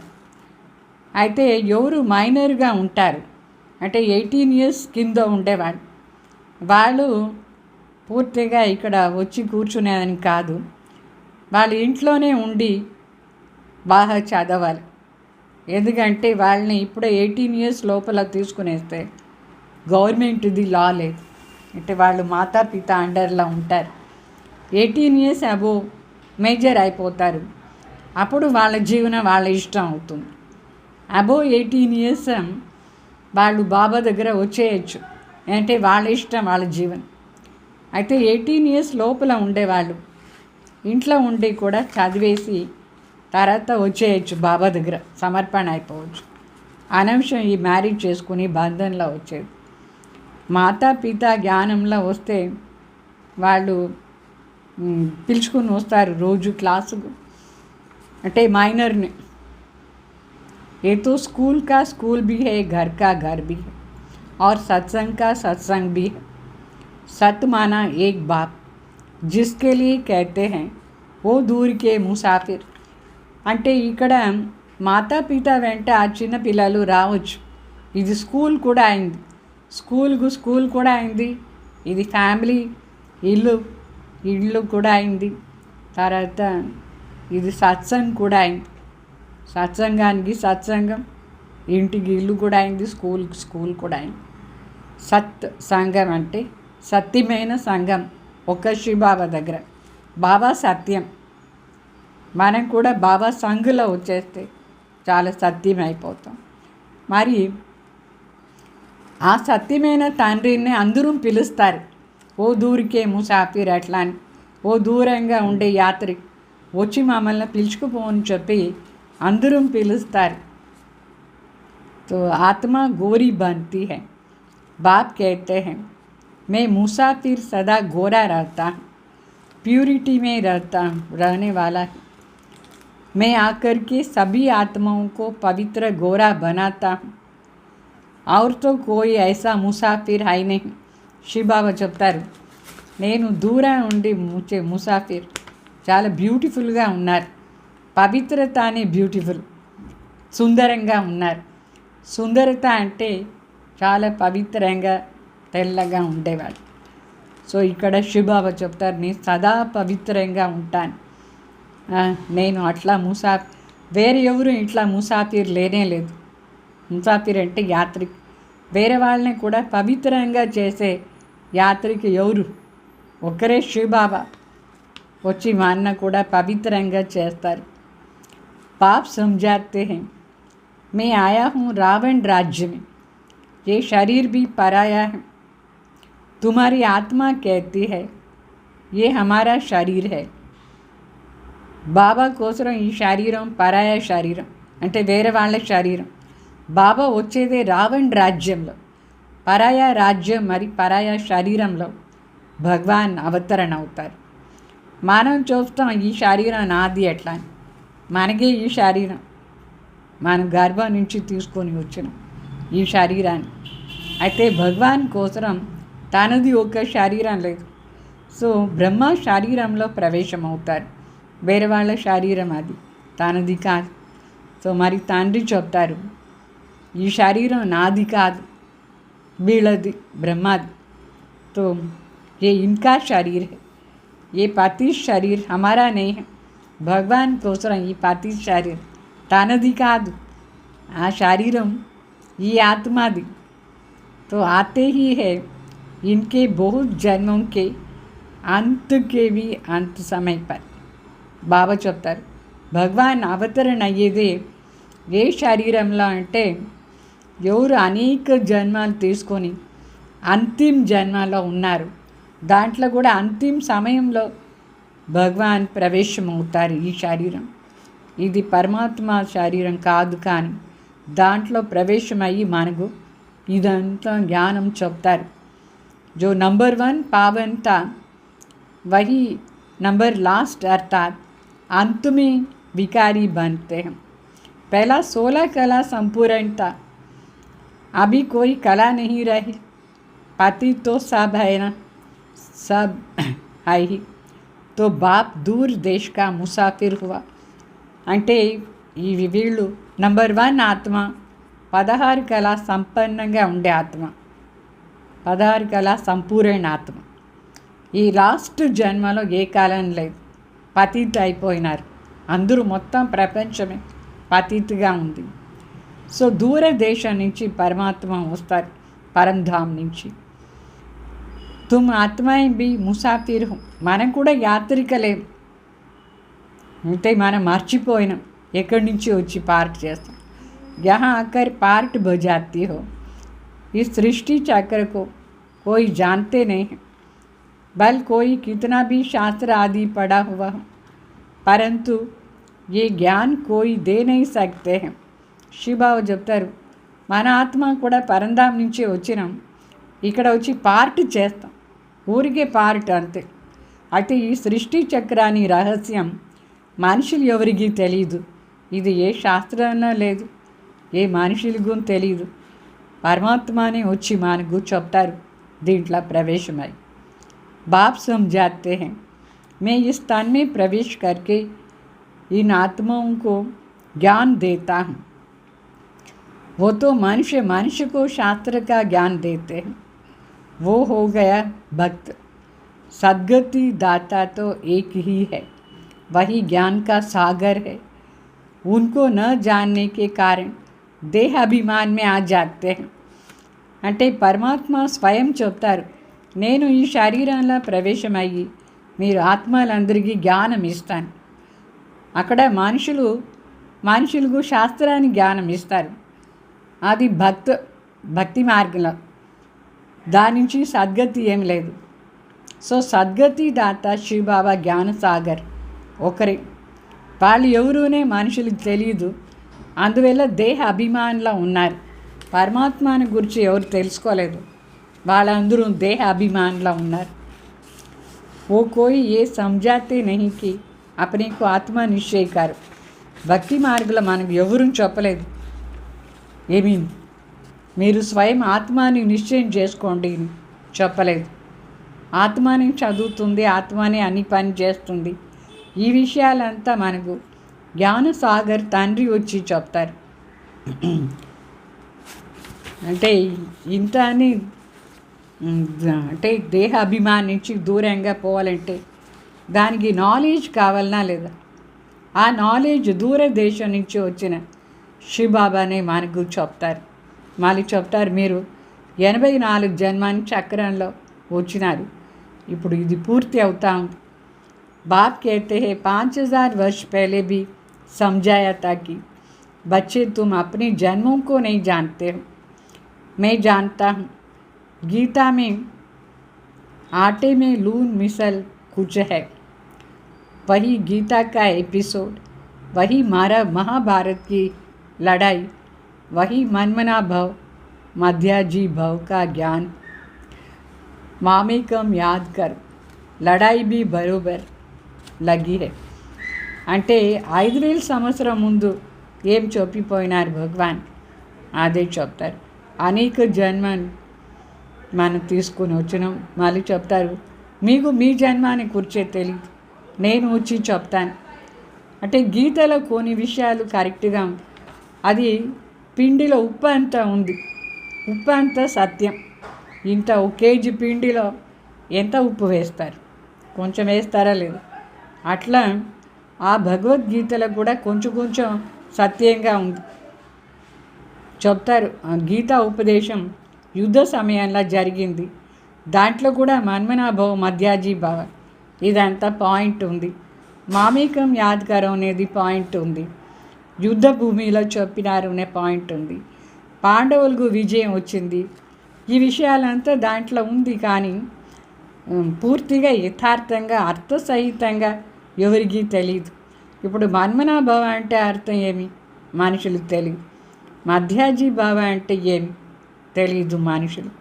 అయితే ఎవరు మైనర్గా ఉంటారు అంటే 18 years కింద ఉండేవాళ్ళు, వాళ్ళు పూర్తిగా ఇక్కడ వచ్చి కూర్చునేదని కాదు, వాళ్ళ ఇంట్లోనే ఉండి బాగా చదవాలి. ఎందుకంటే వాళ్ళని ఇప్పుడు 18 years లోపల తీసుకునేస్తే గవర్నమెంట్ది లా లేదు, అంటే వాళ్ళు మాతాపిత అండర్లో ఉంటారు. 18 years అబోవ్ మేజర్ అయిపోతారు, అప్పుడు వాళ్ళ జీవనం వాళ్ళ ఇష్టం అవుతుంది. అబోవ్ 18 years వాళ్ళు బాబా దగ్గర వచ్చేయచ్చు, అంటే వాళ్ళ ఇష్టం, వాళ్ళ జీవనం. అయితే 18 years లోపల ఉండేవాళ్ళు ఇంట్లో ఉండి కూడా చదివేసి తర్వాత వచ్చేయచ్చు, బాబా దగ్గర సమర్పణ అయిపోవచ్చు. అనవసరం ఈ మ్యారేజ్ చేసుకుని బంధంలో వచ్చేది. మాతాపిత జ్ఞానంలో వస్తే వాళ్ళు పిలుచుకుని వస్తారు రోజు క్లాసుకు, అంటే మైనర్ని. ये तो स्कूल का स्कूल भी है, घर का घर भी है, और सत्संग का सत्संग भी है. सत माना एक बाप, जिसके लिए कहते हैं वो दूर के मुसाफिर. అంటే ఇక్కడ మాతాపిత వెంట ఆ చిన్న పిల్లలు రావచ్చు. ఇది స్కూల్ కూడా అయింది, స్కూల్ కూడా అయింది. ఇది ఫ్యామిలీ ఇల్లు కూడా అయింది. తర్వాత ఇది సత్సంగ్ కూడా అయింది. సత్సంగానికి సత్సంగం, ఇంటికి ఇల్లు కూడా అయింది, స్కూల్ కూడా అయింది. సత్ సంఘం అంటే సత్యమైన సంఘం, ఒక శివబాబా దగ్గర. బాబా సత్యం, మనం కూడా బాబా సంఘలో వచ్చేస్తే చాలా సత్యం అయిపోతాం. మరి ఆ సత్యమైన తండ్రిని అందరూ పిలుస్తారు, ఓ దూరికే ముసాఫిర్ అట్లా అని. ఓ దూరంగా ఉండే యాత్రి వచ్చి మమ్మల్ని పిలుచుకుపోని చెప్పి అందరూ పిలుస్తారు. तो आत्मा गोरी बनती है. बाप कहते हैं मैं मुसाफिर सदा गोरा रहता हूँ, प्यूरिटी में रहने वाला है. मैं आकर के सभी आत्माओं को पवित्र गोरा बनाता हूँ, और तो कोई ऐसा मुसाफिर है नहीं. శివబాబా చెప్తారు, నేను దూరం ఉండి ముసాఫిర్ చాలా బ్యూటిఫుల్గా ఉన్నారు. పవిత్రత అనే బ్యూటిఫుల్, సుందరంగా ఉన్నారు. సుందరత అంటే చాలా పవిత్రంగా తెల్లగా ఉండేవాడు. సో ఇక్కడ శివబాబా చెప్తారు, నేను సదా పవిత్రంగా ఉంటాను. నేను అట్లా వేరే ఎవరు ఇట్లా ముసాఫిర్ లేనే లేదు. ముసాఫిర్ అంటే యాత్రిక్. వేరే వాళ్ళని కూడా పవిత్రంగా చేసే యాత్రికి ఎవరు? ఒక్కరే శివబాబా వచ్చి మా అన్న కూడా పవిత్రంగా చేస్తారు. पाप समझाते हैं मैं आया हूँ रावण राज्य में, ये शरीर भी पराया है. तुम्हारी आत्मा कहती है ये हमारा शरीर है. బాబా కోసం ఈ శరీరం పరాయ శరీరం, అంటే వేరే వాళ్ళ శరీరం. బాబా వచ్చేదే రావణ్ రాజ్యంలో, పరాయ రాజ్యం మరి పరాయ శరీరంలో భగవాన్ అవతరణ అవుతారు. మనం చూస్తాం ఈ శరీరం నాది ఎట్లా అని. మనకే ఈ శరీరం, మన గర్భం నుంచి తీసుకొని వచ్చిన ఈ శరీరాన్ని. అయితే భగవాన్ కోసం తనది ఒక శరీరం లేదు. సో బ్రహ్మ శరీరంలో ప్రవేశం అవుతారు, వేరే వాళ్ళ శరీరం అది తనది కాదు. సో మరి తండ్రి చెప్తారు, ఈ శరీరం నాది కాదు, వీళ్ళది, బ్రహ్మాది. तो ये इनका शरीर है, ये पार्थिव शरीर हमारा नहीं है. భగవాన్ కోసం ఈ పార్थिव శరీరం తనది కాదు, ఆ శరీరం ఈ ఆత్మది. तो आते ही है इनके बहुत जन्मों के अंत के भी अंत समय पर. బాబా చెప్తారు, భగవాన్ అవతరణ అయ్యేదే ఏ శరీరంలో అంటే ఎవరు అనేక జన్మలు తీసుకొని అంతిమ జన్మలో ఉన్నారు, దాంట్లో కూడా అంతిమ సమయంలో భగవాన్ ప్రవేశం అవుతారు. ఈ శరీరం ఇది పరమాత్మ శరీరం కాదు, కానీ దాంట్లో ప్రవేశమయ్యి మనకు ఇదంతా జ్ఞానం చెప్తారు. जो नंबर 1 पावन था वही नंबर लास्ट अर्थात अंत में विकारी बनते हैं. पहला 16 कला संपूर्ण था, अभी कोई कला नहीं रही। पति तो सब है ना, सब है ही। तो बाप दूर देश का मुसाफिर हुआ। అంటే ఈ వీళ్ళు నంబర్ 1 ఆత్మ 16 కళ సంపన్నంగా ఉండే ఆత్మ, 16 కళ సంపూర్ణ ఆత్మ. ఈ లాస్ట్ జన్మలో ఏ కాలం లేదు, పతిత్ అయిపోయినారు అందరూ, మొత్తం ప్రపంచమే పతిత్గా ఉంది. సో దూరదేశం నుంచి పరమాత్మ వస్తారు, పరంధామ్ నుంచి. తుమ్ ఆత్మాయి బి ముసాఫిర్ హో, మనం కూడా యాత్రికలేం, అంటే మనం మర్చిపోయినాం ఎక్కడి నుంచి వచ్చి పార్ట్ చేస్తాం. यहाँ आकर पार्ट बजाती हो, इस सृष्टि चक्र को कोई जानते नहीं है, बल कोई कितना भी शास्त्र आदि पढ़ा हुआ हो, परंतु ये ज्ञान कोई दे नहीं सकते हैं. శివబాబు చెప్తారు, మన ఆత్మ కూడా పరంధాం నుంచి వచ్చినాం, ఇక్కడ వచ్చి పార్ట్ చేస్తాం, ఊరికే పార్ట్ అంతే. అయితే ఈ సృష్టి చక్రాన్ని రహస్యం మనుషులు ఎవరికి తెలీదు, ఇది ఏ శాస్త్రంలో లేదు, ఏ మనుషులకు తెలీదు. పరమాత్మనే వచ్చి మనకు చెప్తారు దీంట్లో ప్రవేశమై. बाप समझाते हैं, मैं इस तन में प्रवेश करके इन आत्माओं को ज्ञान देता हूँ. वो तो मनुष्य को शास्त्र का ज्ञान देते हैं, वो हो गया भक्त. सद्गति दाता तो एक ही है, वही ज्ञान का सागर है. उनको न जानने के कारण देह अभिमान में आ जाते हैं. అంటే పరమాత్మ స్వయం చెప్తారు, నేను ఈ శరీరంలో ప్రవేశమయ్యి మీరు ఆత్మలందరికీ జ్ఞానం ఇస్తాను. అక్కడ మనుషులకు శాస్త్రాన్ని జ్ఞానం ఇస్తారు, అది భక్తి మార్గంలో, దాని నుంచి సద్గతి ఏం లేదు. సో సద్గతి దాత శివబాబా జ్ఞానసాగర్ ఒకరే. వాళ్ళు ఎవరునే మనుషులకు తెలియదు, అందువల్ల దేహ అభిమానంలో ఉన్నారు. పరమాత్మని గురించి ఎవరు తెలుసుకోలేదు, వాళ్ళందరూ దేహ అభిమానంలో ఉన్నారు. ఓ కోయి ఏ సమझाते नहीं कि अपने को ఆత్మ నిశ్చయ కరు. భక్తి మార్గంలో మనకు ఎవరూ చెప్పలేదు ఏమీ మీరు స్వయం ఆత్మని నిశ్చయం చేసుకోండి చెప్పలేదు. ఆత్మని చదువుతుంది, ఆత్మని అన్ని పని చేస్తుంది. ఈ విషయాలంతా మనకు జ్ఞానసాగర్ తండ్రి వచ్చి చెప్తారు. అంటే ఇంత అని అంటే దేహ అభిమానం నుంచి దూరంగా పోవాలంటే దానికి నాలెడ్జ్ కావాలనా లేదా? ఆ నాలెడ్జ్ దూరదేశం నుంచి వచ్చిన శివబాబానే మనకు చెప్తారు. మళ్ళీ చెప్తారు, మీరు 84 జన్మాని చక్రంలో వచ్చినారు, ఇప్పుడు ఇది పూర్తి అవుతా ఉంది. बाप कहते हैं 5000 वर्ष पहले भी समझाया था कि बच्चे तुम अपने जन्मों को नहीं जानते हो, मैं जानता हूँ. गीता में आटे में लून मिसल कुछ है, वही गीता का एपिसोड, वही महाभारत की लड़ाई, वही मनमना भव मध्याजी भव का ज्ञान. मामेकम याद कर, लड़ाई भी बरोबर లగి హే. అంటే 5000 సంవత్సరం ముందు ఏం చెప్పిపోయినారు భగవాన్, అదే చెప్తారు. అనేక జన్మను మనం తీసుకుని వచ్చినాం. మళ్ళీ చెప్తారు, మీకు మీ జన్మాన్ని కూర్చే తెలియదు, నేను వచ్చి చెప్తాను. అంటే గీతలో కొన్ని విషయాలు కరెక్ట్గా ఉంది. అది పిండిలో ఉప్పు అంతా ఉంది, ఉప్పు అంతా సత్యం. ఇంత 1 కేజీ పిండిలో ఎంత ఉప్పు వేస్తారు? కొంచెం వేస్తారా లేదు? అట్లా ఆ భగవద్గీతలో కూడా కొంచెం సత్యంగా ఉంది చెప్తారు. గీతా ఉపదేశం యుద్ధ సమయంలో జరిగింది, దాంట్లో కూడా మన్మనాభవ మధ్యాజీ భావ ఇదంతా పాయింట్ ఉంది. మామేకం యాద్కరం అనేది పాయింట్ ఉంది, యుద్ధ భూమిలో చెప్పినారు అనే పాయింట్ ఉంది, పాండవులకు విజయం వచ్చింది. ఈ విషయాలంతా దాంట్లో ఉంది, కానీ పూర్తిగా యథార్థంగా అర్థసహితంగా ఎవరికి తెలియదు. ఇప్పుడు మన్మనాభవ అంటే అర్థం ఏమి మనుషులకు తెలియదు, మధ్యాజీ భావ అంటే ఏమి తెలీదు మనుషులు.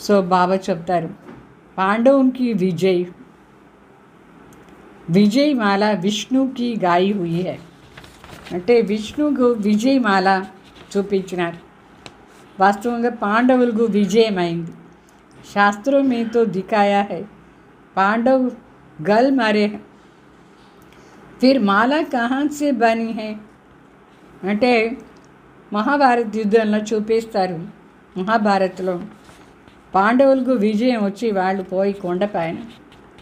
సో బాబా చెప్తారు, పాండవుకి విజయ్ మాల విష్ణుకి గాయి హుయి హై. అంటే విష్ణువుకు విజయమాల చూపించినారు. వాస్తవంగా పాండవులకు విజయమైంది. శాస్త్రం में तो दिखाया है पांडव गल मारे हैं फिर माला कहाँ से बनी है అంటే మహాభారత యుద్ధంలో చూపిస్తారు. మహాభారత్లో పాండవులకు విజయం వచ్చి వాళ్ళు పోయి కొండపైన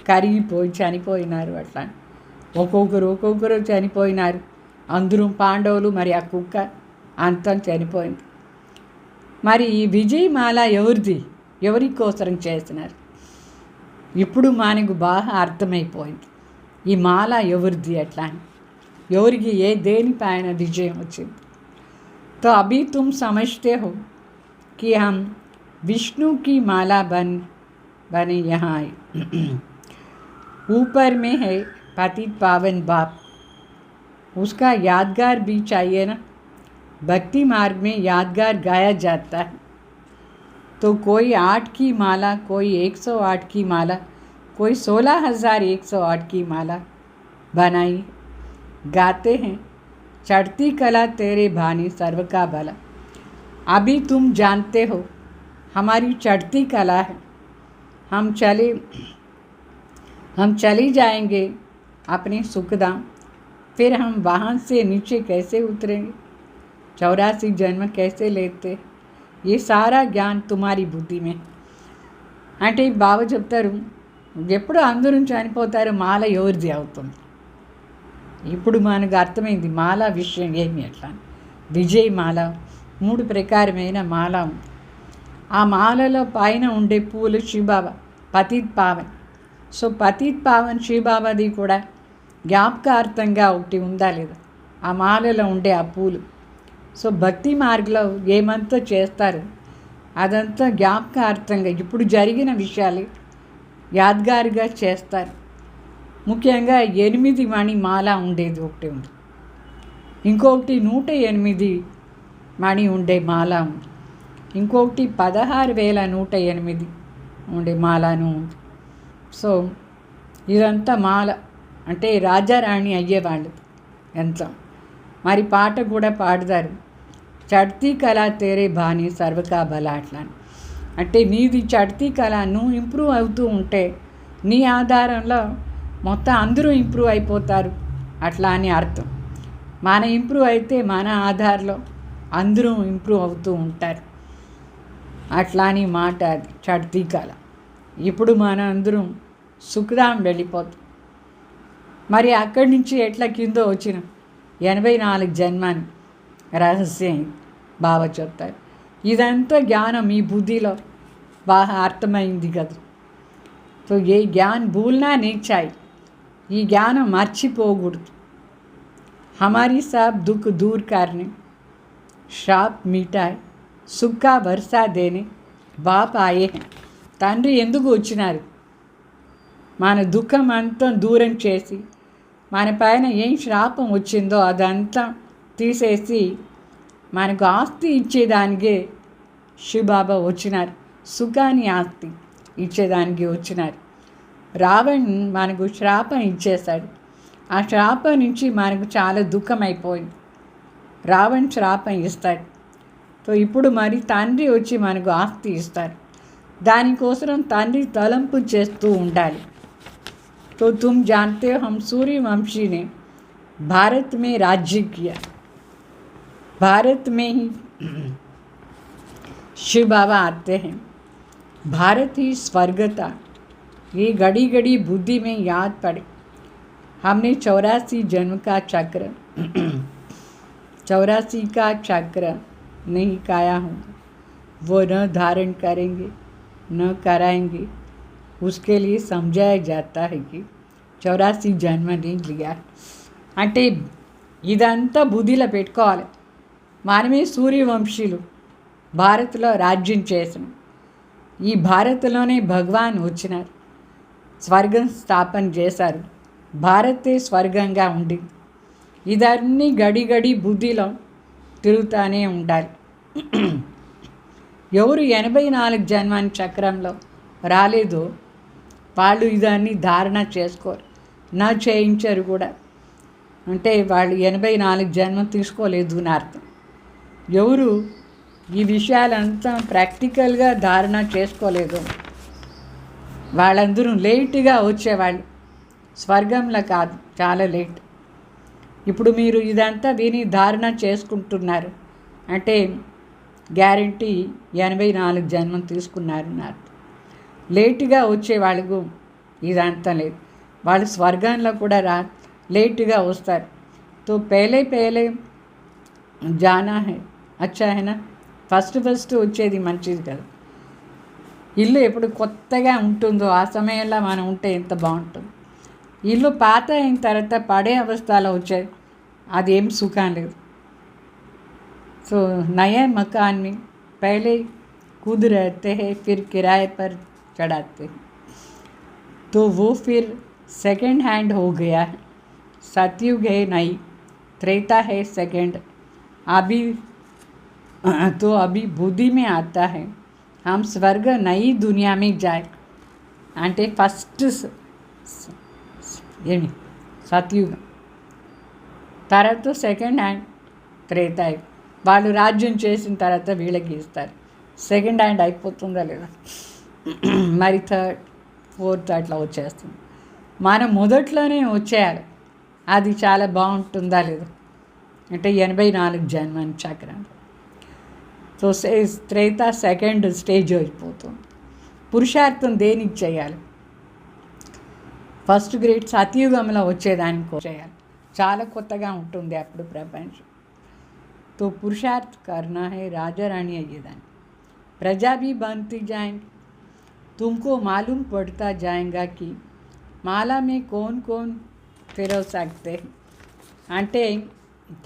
కరిగిపోయి చనిపోయినారు. అట్లా ఒక్కొక్కరు చనిపోయినారు. అందరూ పాండవులు, మరి ఆ కుక్క అంతం చనిపోయింది. మరి ఈ విజయమాల ఎవరిది, ఎవరి కోసరం చేస్తున్నారు? ఇప్పుడు మనకు బాగా అర్థమైపోయింది ఈ మాల ఎవరిది అట్లా అని, ఎవరికి ఏ దేనిపైన విజయం వచ్చింది. तो अभी तुम समझते हो कि हम विष्णु की माला बने यहाँ आए. ऊपर में है पतित पावन बाप, उसका यादगार भी चाहिए ना. भक्ति मार्ग में यादगार गाया जाता है. तो कोई 8 की माला, कोई 108 की माला, कोई 16,108 की माला बनाई, गाते हैं चढ़ती कला तेरे भानी सर्व का भला. अभी तुम जानते हो हमारी चढ़ती कला है. हम चले जाएंगे अपने सुखधाम, फिर हम वहाँ से नीचे कैसे उतरेंगे, 84 जन्म कैसे लेते, ये सारा ज्ञान तुम्हारी बुद्धि में. అంటే బాబా చెప్తారు, ఎప్పుడు అందరూ చనిపోతారు, మాల ఎవరిది అవుతుంది. ఇప్పుడు మనకు అర్థమైంది మాల విషయం ఏమి ఎట్లా. విజయమాల 3 ప్రకారమైన మాల ఉంది. ఆ మాలలో పైన ఉండే పూలు శివబాబా పతిత్ పావన్. సో పతిత్ పావన్ శివబాబాది కూడా జ్ఞాపకార్థంగా ఒకటి ఉందా లేదా ఆ మాలలో ఉండే ఆ పూలు. సో భక్తి మార్గంలో ఏమంతా చేస్తారు అదంతా జ్ఞాపకార్థంగా ఇప్పుడు జరిగిన విషయాలు యాద్గారిగా చేస్తారు. ముఖ్యంగా 8 మణి మాల ఉండేది ఒకటి ఉంది, ఇంకొకటి 108 మణి ఉండే మాల ఉంది, ఇంకొకటి 16,108 ఉండే మాలను ఉంది. సో ఇదంతా మాల అంటే రాజారాణి అయ్యేవాళ్ళు ఎంత. మరి పాట కూడా పాడతారు, చడ్తీ కళ తేరే బాని సర్వకా బల అట్లా. అంటే నీది చడ్తీ కళ, నువ్వు ఇంప్రూవ్ అవుతూ ఉంటే నీ ఆధారంలో మొత్తం అందరూ ఇంప్రూవ్ అయిపోతారు అట్లా అని అర్థం. మన ఇంప్రూవ్ అయితే మన ఆధార్లో అందరూ ఇంప్రూవ్ అవుతూ ఉంటారు అట్లా అని మాట. అది చడ్తీ కళ. ఇప్పుడు మన అందరం సుఖధాం వెళ్ళిపోతాం. మరి అక్కడి నుంచి ఎట్లా కింద వచ్చిన 84 జన్మని రహస్యం బాగా చెప్తారు. ఇదంతా జ్ఞానం మీ బుద్ధిలో బాగా అర్థమైంది కదా. तो ये ज्ञान भूलना नहीं चाहिए, ये ज्ञान मर्चिपोकूडదు. हमारी सब दुख दूर करने, श्राप मिटाए, सुख का वर्षा देने बाप आए हैं. తండ్రి ఎందుకు వచ్చినారు? మన దుఃఖం అంతా దూరం చేసి మన పైన ఏం శ్రాపం వచ్చిందో అదంతా తీసేసి మనకు ఆస్తి ఇచ్చేదానికే శివబాబా వచ్చినారు. సుఖాన్ని ఆస్తి ఇచ్చేదానికి వచ్చినారు. రావణ్ మనకు శ్రాపం ఇచ్చేశాడు. ఆ శ్రాపం నుంచి మనకు చాలా దుఃఖం అయిపోయింది. రావణ్ శ్రాపం ఇస్తాడు. సో ఇప్పుడు మరి తండ్రి వచ్చి మనకు ఆస్తి ఇస్తారు. దానికోసం తండ్రి తలంపు చేస్తూ ఉండాలి. तो तुम जानते हो हम सूर्यवंशी ने भारत में राज्य किया. भारत में ही शिव बाबा आते हैं. भारत ही स्वर्ग था. ये घड़ी घड़ी बुद्धि में याद पड़े. हमने 84 जन्म का चक्र 84 का चक्र नहीं काया हूँ, वो न धारण करेंगे न कराएंगे. उसके लिए समझाया जाता है कि 84 जन्म नहीं लिया. అంటే ఇదంతా బుద్ధిలో పెట్టుకోవాలి. మనమే సూర్యవంశీలు భారత్లో రాజ్యం చేసిన. ఈ భారత్లోనే భగవాన్ వచ్చినారు, స్వర్గం స్థాపన చేశారు. భారతే స్వర్గంగా ఉండి ఇదన్నీ గడి గడి బుద్ధిలో తిరుగుతూనే ఉండాలి. ఎవరు 84 జన్మాని చక్రంలో రాలేదో వాళ్ళు ఇదాన్ని ధారణ చేసుకోరు, నా చేయించరు కూడా. అంటే వాళ్ళు 84 జన్మ తీసుకోలేదు అని అర్థం. ఎవరు ఈ విషయాలంతా ప్రాక్టికల్గా ధారణ చేసుకోలేదు వాళ్ళందరూ లేటుగా వచ్చేవాళ్ళు, స్వర్గంలో కాదు, చాలా లేట్. ఇప్పుడు మీరు ఇదంతా విని ధారణ చేసుకుంటున్నారు అంటే గ్యారంటీ 84 జన్మం తీసుకున్నారు అన్నారు. లేటుగా వచ్చే వాళ్ళకు ఇదంతా లేదు, వాళ్ళు స్వర్గంలో కూడా లేటుగా వస్తారు. తో పేలే జానా హై అచ్చా హైనా. ఫస్ట్ వచ్చేది మంచిది కదా. ఇల్లు ఎప్పుడు కొత్తగా ఉంటుందో ఆ సమయంలో మనం ఉంటే ఎంత బాగుంటుంది. ఇల్లు పాత అయిన తర్వాత పడే అవస్థలో వచ్చేది, అది ఏం సుఖం లేదు. సో నయే మకాన్ में पहले खुद रहते हैं फिर किराए पर चढ़ाते हैं, तो वो फिर सेकंड हैंड हो गया है. सतयुग है नई, त्रेता है सेकंड. अभी तो अभी बुद्धि में आता है हम स्वर्ग नई दुनिया में जाए. అంటే ఫస్ట్ ఏమి సతయుగం, తర్వాత సెకండ్ హ్యాండ్ త్రేతాయుగం. వాళ్ళు రాజ్యం చేసిన తర్వాత వీళ్ళకి ఇస్తారు. సెకండ్ హ్యాండ్ అయిపోతుందా లేదా, మరి థర్డ్ ఫోర్త్ అట్లా వచ్చేస్తుంది. మనం మొదట్లోనే వచ్చేయాలి, అది చాలా బాగుంటుందా లేదా అంటే 84 జన్మని చక్రం. సో త్రేత సెకండ్ స్టేజ్ అయిపోతుంది. పురుషార్థం దేనికి చేయాలి? ఫస్ట్ గ్రేడ్ సతయుగంలో వచ్చేదానికి చేయాలి, చాలా కొత్తగా ఉంటుంది అప్పుడు ప్రపంచం. तो पुरुषार्थ करना है, राजा रानी अय्यदानी. प्रजा भी बनती जाएंगी, तुमको मालूम पड़ता जाएगा कि माला में कौन कौन फिरव सकते हैं. అంటే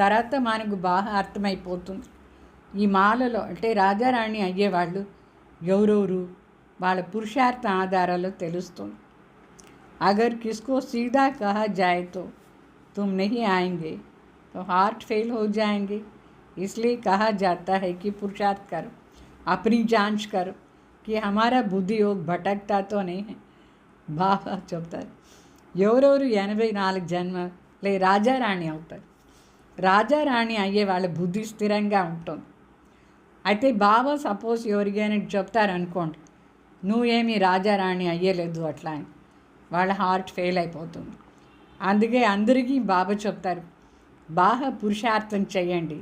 తర్వాత మనకు బాగా అర్థమైపోతుంది ఈ మాలలో అంటే రాజారాణి అయ్యేవాళ్ళు ఎవరెవరు వాళ్ళ పురుషార్థ ఆధారాలు తెలుస్తుంది. అగర్ కిస్కో సీधा कहा जाए तो तुम नहीं आएंगे तो हार्ट फेल हो जाएंगे. इसलिए कहा जाता है कि पुरुषार्थ करो, अपनी जांच करो कि हमारा बुद्धि योग भटकता तो नहीं है. బాబా చెప్తారు ఎవరెవరు 84 జన్మలే రాజారాణి అవుతారు. రాజారాణి అయ్యే వాళ్ళ బుద్ధి స్థిరంగా ఉంటుంది. అయితే బాబా సపోజ్ ఎవరికైనా చెప్తారు అనుకోండి, నువ్వేమీ రాజారాణి అయ్యలేదు అట్లా అని, వాళ్ళ హార్ట్ ఫెయిల్ అయిపోతుంది. అందుకే అందరికీ బాబా చెప్తారు బాగా పురుషార్థం చేయండి.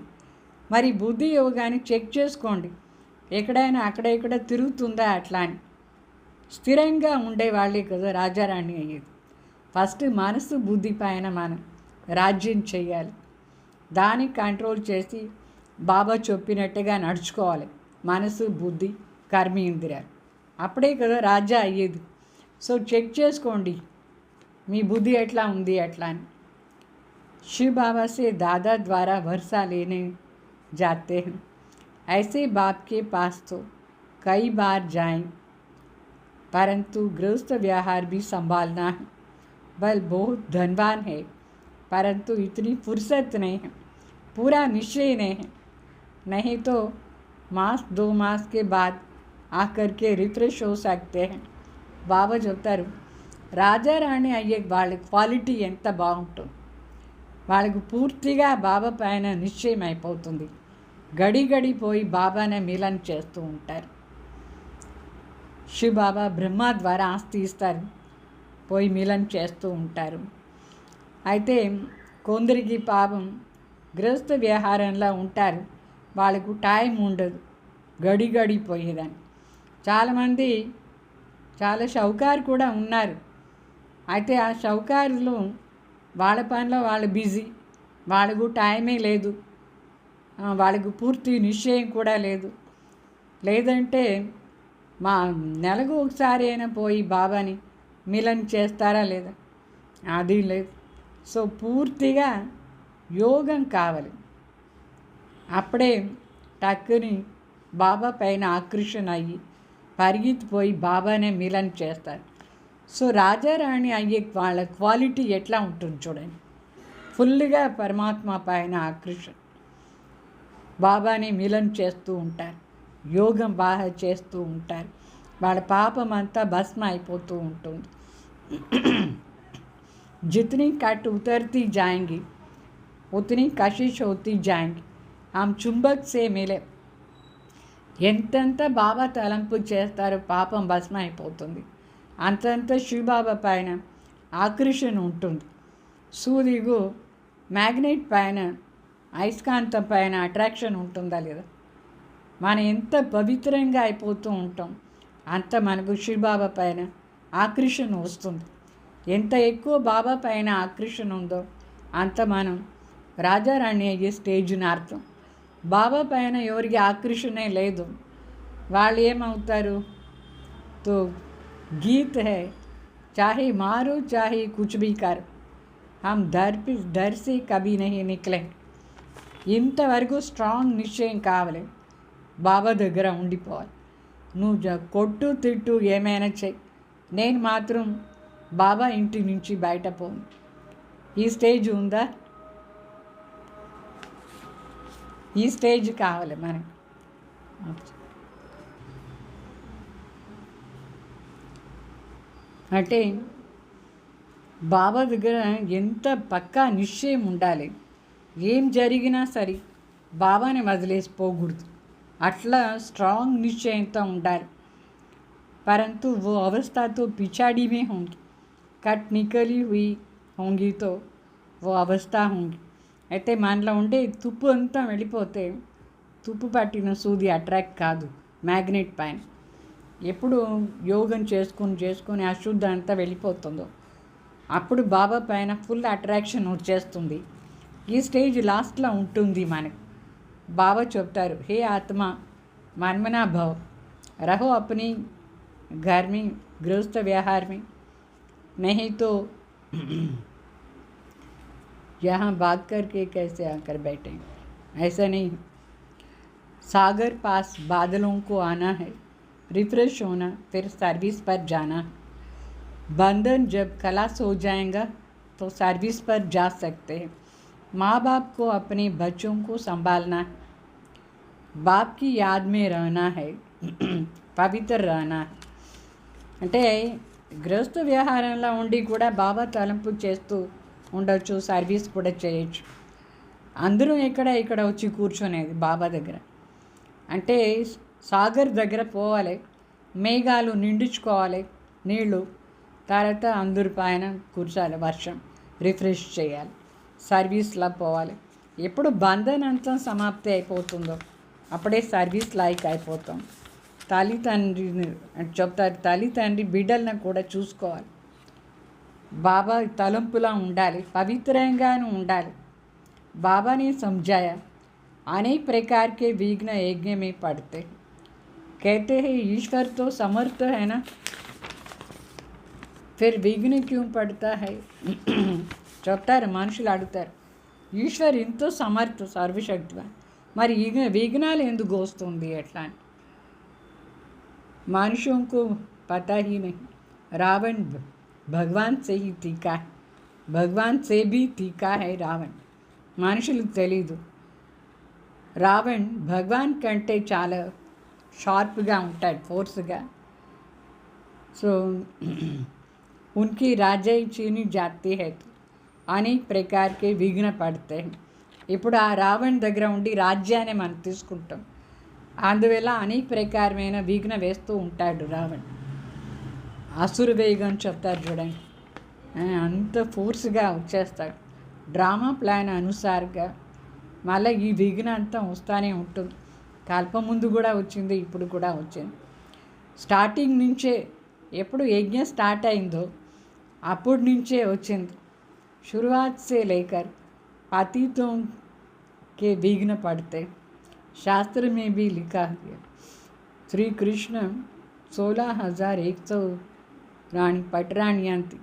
మరి బుద్ధి యోగాన్ని చెక్ చేసుకోండి, ఎక్కడైనా అక్కడ ఇక్కడ తిరుగుతుందా అట్లా అని. స్థిరంగా ఉండే వాళ్ళే కదా రాజారాణి అయ్యేది. ఫస్ట్ మనసు బుద్ధి పైన మనం రాజ్యం చేయాలి, దాన్ని కంట్రోల్ చేసి బాబా చెప్పినట్టుగా నడుచుకోవాలి. మనసు బుద్ధి కర్మేంద్రియాలు, అప్పుడే కదా రాజా అయ్యేది. సో చెక్ చేసుకోండి మీ బుద్ధి ఎట్లా ఉంది అట్లా అని. शिव बाबा से दादा द्वारा वर्षा लेने जाते हैं. ऐसे बाप के पास तो कई बार जाएं, परंतु गृहस्थ व्यवहार भी संभालना है. बल बहुत धनवान है परंतु इतनी फुर्सत नहीं है, पूरा निश्चय नहीं है. नहीं तो मास 2 मास के बाद आकर के रिफ्रेश हो सकते हैं. బాబా చెప్తారు రాజారాణి అయ్యే వాళ్ళ క్వాలిటీ ఎంత బాగుంటుంది, వాళ్ళకు పూర్తిగా బాబా పైన నిశ్చయం అయిపోతుంది. గడి గడి పోయి బాబానే మిలన్ చేస్తూ ఉంటారు. శివ బాబా బ్రహ్మ ద్వారా ఆస్తి ఇస్తారు, పోయి మిలన్ చేస్తూ ఉంటారు. అయితే కొందరికి పాపం గృహస్థ వ్యవహారంలో ఉంటారు, వాళ్ళకు టైం ఉండదు, గడి గడి పోయేదాన్ని. చాలామంది చాలా షౌకారు కూడా ఉన్నారు. అయితే ఆ షౌకారులు వాళ్ళ పనిలో వాళ్ళు బిజీ, వాళ్ళకు టైమే లేదు, వాళ్ళకు పూర్తి నిశ్చయం కూడా లేదు. లేదంటే మా నెలకు ఒకసారి అయినా పోయి బాబాని మిలన్ చేస్తారా లేదా, అది లేదు. సో పూర్తిగా యోగం కావాలి, అప్పుడే టక్కుని బాబా పైన ఆకర్షణ అయ్యి పరిగెత్తిపోయి బాబానే మిలన్ చేస్తారు. సో రాజారాణి అయ్యే వాళ్ళ క్వాలిటీ ఎట్లా ఉంటుంది చూడండి, ఫుల్గా పరమాత్మ పైన ఆకర్షణ, బాబాని మిలన్ చేస్తూ ఉంటారు, యోగం బాగా చేస్తూ ఉంటారు, వాళ్ళ పాపం అంతా భస్మ అయిపోతూ ఉంటుంది. जितनी कट उतरती जाएंगी उतनी कशिश होती जाएंगी हम चुंबक से मिले ఎంతెంత బాబా తలంపు చేస్తారో పాపం భస్మ అయిపోతుంది. అంతంత శివబాబా పైన ఆకర్షణ ఉంటుంది. సూదిగు మ్యాగ్నెట్ పైన అయస్కాంతం పైన అట్రాక్షన్ ఉంటుందా లేదా? మనం ఎంత పవిత్రంగా అయిపోతూ ఉంటాం అంత మనకు శివబాబా పైన ఆకర్షణ వస్తుంది. ఎంత ఎక్కువ బాబా పైన ఆకర్షణ ఉందో అంత మనం రాజారాణి అయ్యే స్టేజ్ని అర్థం. బాబా పైన ఎవరికి ఆకర్షణే లేదు వాళ్ళు ఏమవుతారు? తో గీత్ హై చాహే మారో చాహే కుచ్ భీ కర్ హమ్ డర్ సే కభీ నహీ నిక్లే. ఇంతవరకు స్ట్రాంగ్ నిశ్చయం కావాలి, బాబా దగ్గర ఉండిపోవాలి. నువ్వు కొట్టు తిట్టు ఏమైనా చెయ్యి, నేను మాత్రం బాబా ఇంటి నుంచి బయట పోను. ఈ స్టేజ్ ఉందా? ఈ స్టేజ్ కావాలి మనకి. అంటే బాబా దగ్గర ఎంత పక్కా నిశ్చయం ఉండాలి. ఏం జరిగినా సరే బాబాని వదిలేసిపోకూడదు, అట్లా స్ట్రాంగ్ నిశ్చయంతో ఉండాలి. परंतु वो अवस्था तो पिछाड़ी में होंगी, कट निकली हुई होंगी तो वो अवस्था होंगी. అయితే మనలో ఉండే తుప్పు అంతా వెళ్ళిపోతే తుప్పు పట్టిన సూది అట్రాక్ట్ కాదు మ్యాగ్నెట్ పైన. ఎప్పుడు యోగం చేసుకొని అశుద్ధ అంతా వెళ్ళిపోతుందో అప్పుడు బాబా పైన ఫుల్ అట్రాక్షన్ వచ్చేస్తుంది. ఈ స్టేజ్ లాస్ట్లో ఉంటుంది మనకు. బాబా చెప్తారు, హే ఆత్మ मनमना भव, रहो अपनी घर में गृहस्थ व्यवहार में, नहीं तो यहाँ भाग करके कैसे आकर बैठेंगे. ऐसा नहीं, सागर पास बादलों को आना है, रिफ्रेश होना, फिर सर्विस पर जाना है. बंधन जब खलास हो जाएगा तो सर्विस पर जा सकते हैं. माँ बाप को अपने बच्चों को संभालना है, बाप की याद में रहना है, పవిత్ర रहना है. అంటే గృహస్థ వ్యవహారంలో ఉండి కూడా బాబా తలంపు చేస్తూ ఉండొచ్చు, సర్వీస్ కూడా చేయొచ్చు. అందరూ ఇక్కడ వచ్చి కూర్చొనేది బాబా దగ్గర. అంటే సాగర్ దగ్గర పోవాలి, మేఘాలు నిండించుకోవాలి నీళ్ళు, తర్వాత అందరి పైన కూర్చోాలి, వర్షం రిఫ్రెష్ చేయాలి, సర్వీస్లా పోవాలి. ఎప్పుడు బంధన్ అంతా సమాప్తి అయిపోతుందో అప్పుడే సర్వీస్ లైక్ అయిపోతాం. తల్లిదండ్రిని చెప్తారు, తల్లిదండ్రి బిడ్డలను కూడా చూసుకోవాలి, బాబా తలంపులా ఉండాలి, పవిత్రంగాను ఉండాలి. बाबा ने समझाया, अनेक प्रकार के विघ्न यज्ञ में पड़ते. कहते हैं ईश्वर तो समर्थ है ना, फिर विघ्न क्यों पड़ता है. చెప్తారు, మనుషులు అడుగుతారు, ఈశ్వర్ ఎంతో సమర్థ సర్వశక్తివాన్, మరి విఘ్నాలు ఎందుకు వస్తుంది ఎట్లా అని. मनुष्यों को पता ही नहीं, रावण भगवान से ही तीखा है, भगवान से भी तीखा है रावण. మనుషులకు తెలీదు, రావణ్ భగవాన్ కంటే చాలా షార్ప్గా ఉంటాడు, ఫోర్స్గా. సో उनकी राजाई चीनी जाती है तो అనేక प्रकार के विघ्न पड़ते हैं. ఇప్పుడు ఆ రావణ్ దగ్గర ఉండి రాజ్యాన్ని మనం తీసుకుంటాం, అందువల్ల అనేక ప్రకారమైన విఘ్న వేస్తూ ఉంటాడు రావణ్. అసురు వేగం చెప్తారు చూడండి, అంత ఫోర్స్గా వచ్చేస్తాడు. డ్రామా ప్లాన్ అనుసారంగా మళ్ళీ ఈ విఘ్న అంతా వస్తూనే ఉంటుంది. కల్పం ముందు కూడా వచ్చింది, ఇప్పుడు కూడా వచ్చింది. స్టార్టింగ్ నుంచే ఎప్పుడు యజ్ఞం స్టార్ట్ అయిందో అప్పటి నుంచే వచ్చింది. शुरुआत से लेकर पतितों के विघ्न पड़ते. शास्त्र में भी लिखा है, श्री कृष्ण 16,100 रानी पटरानियाँ थी,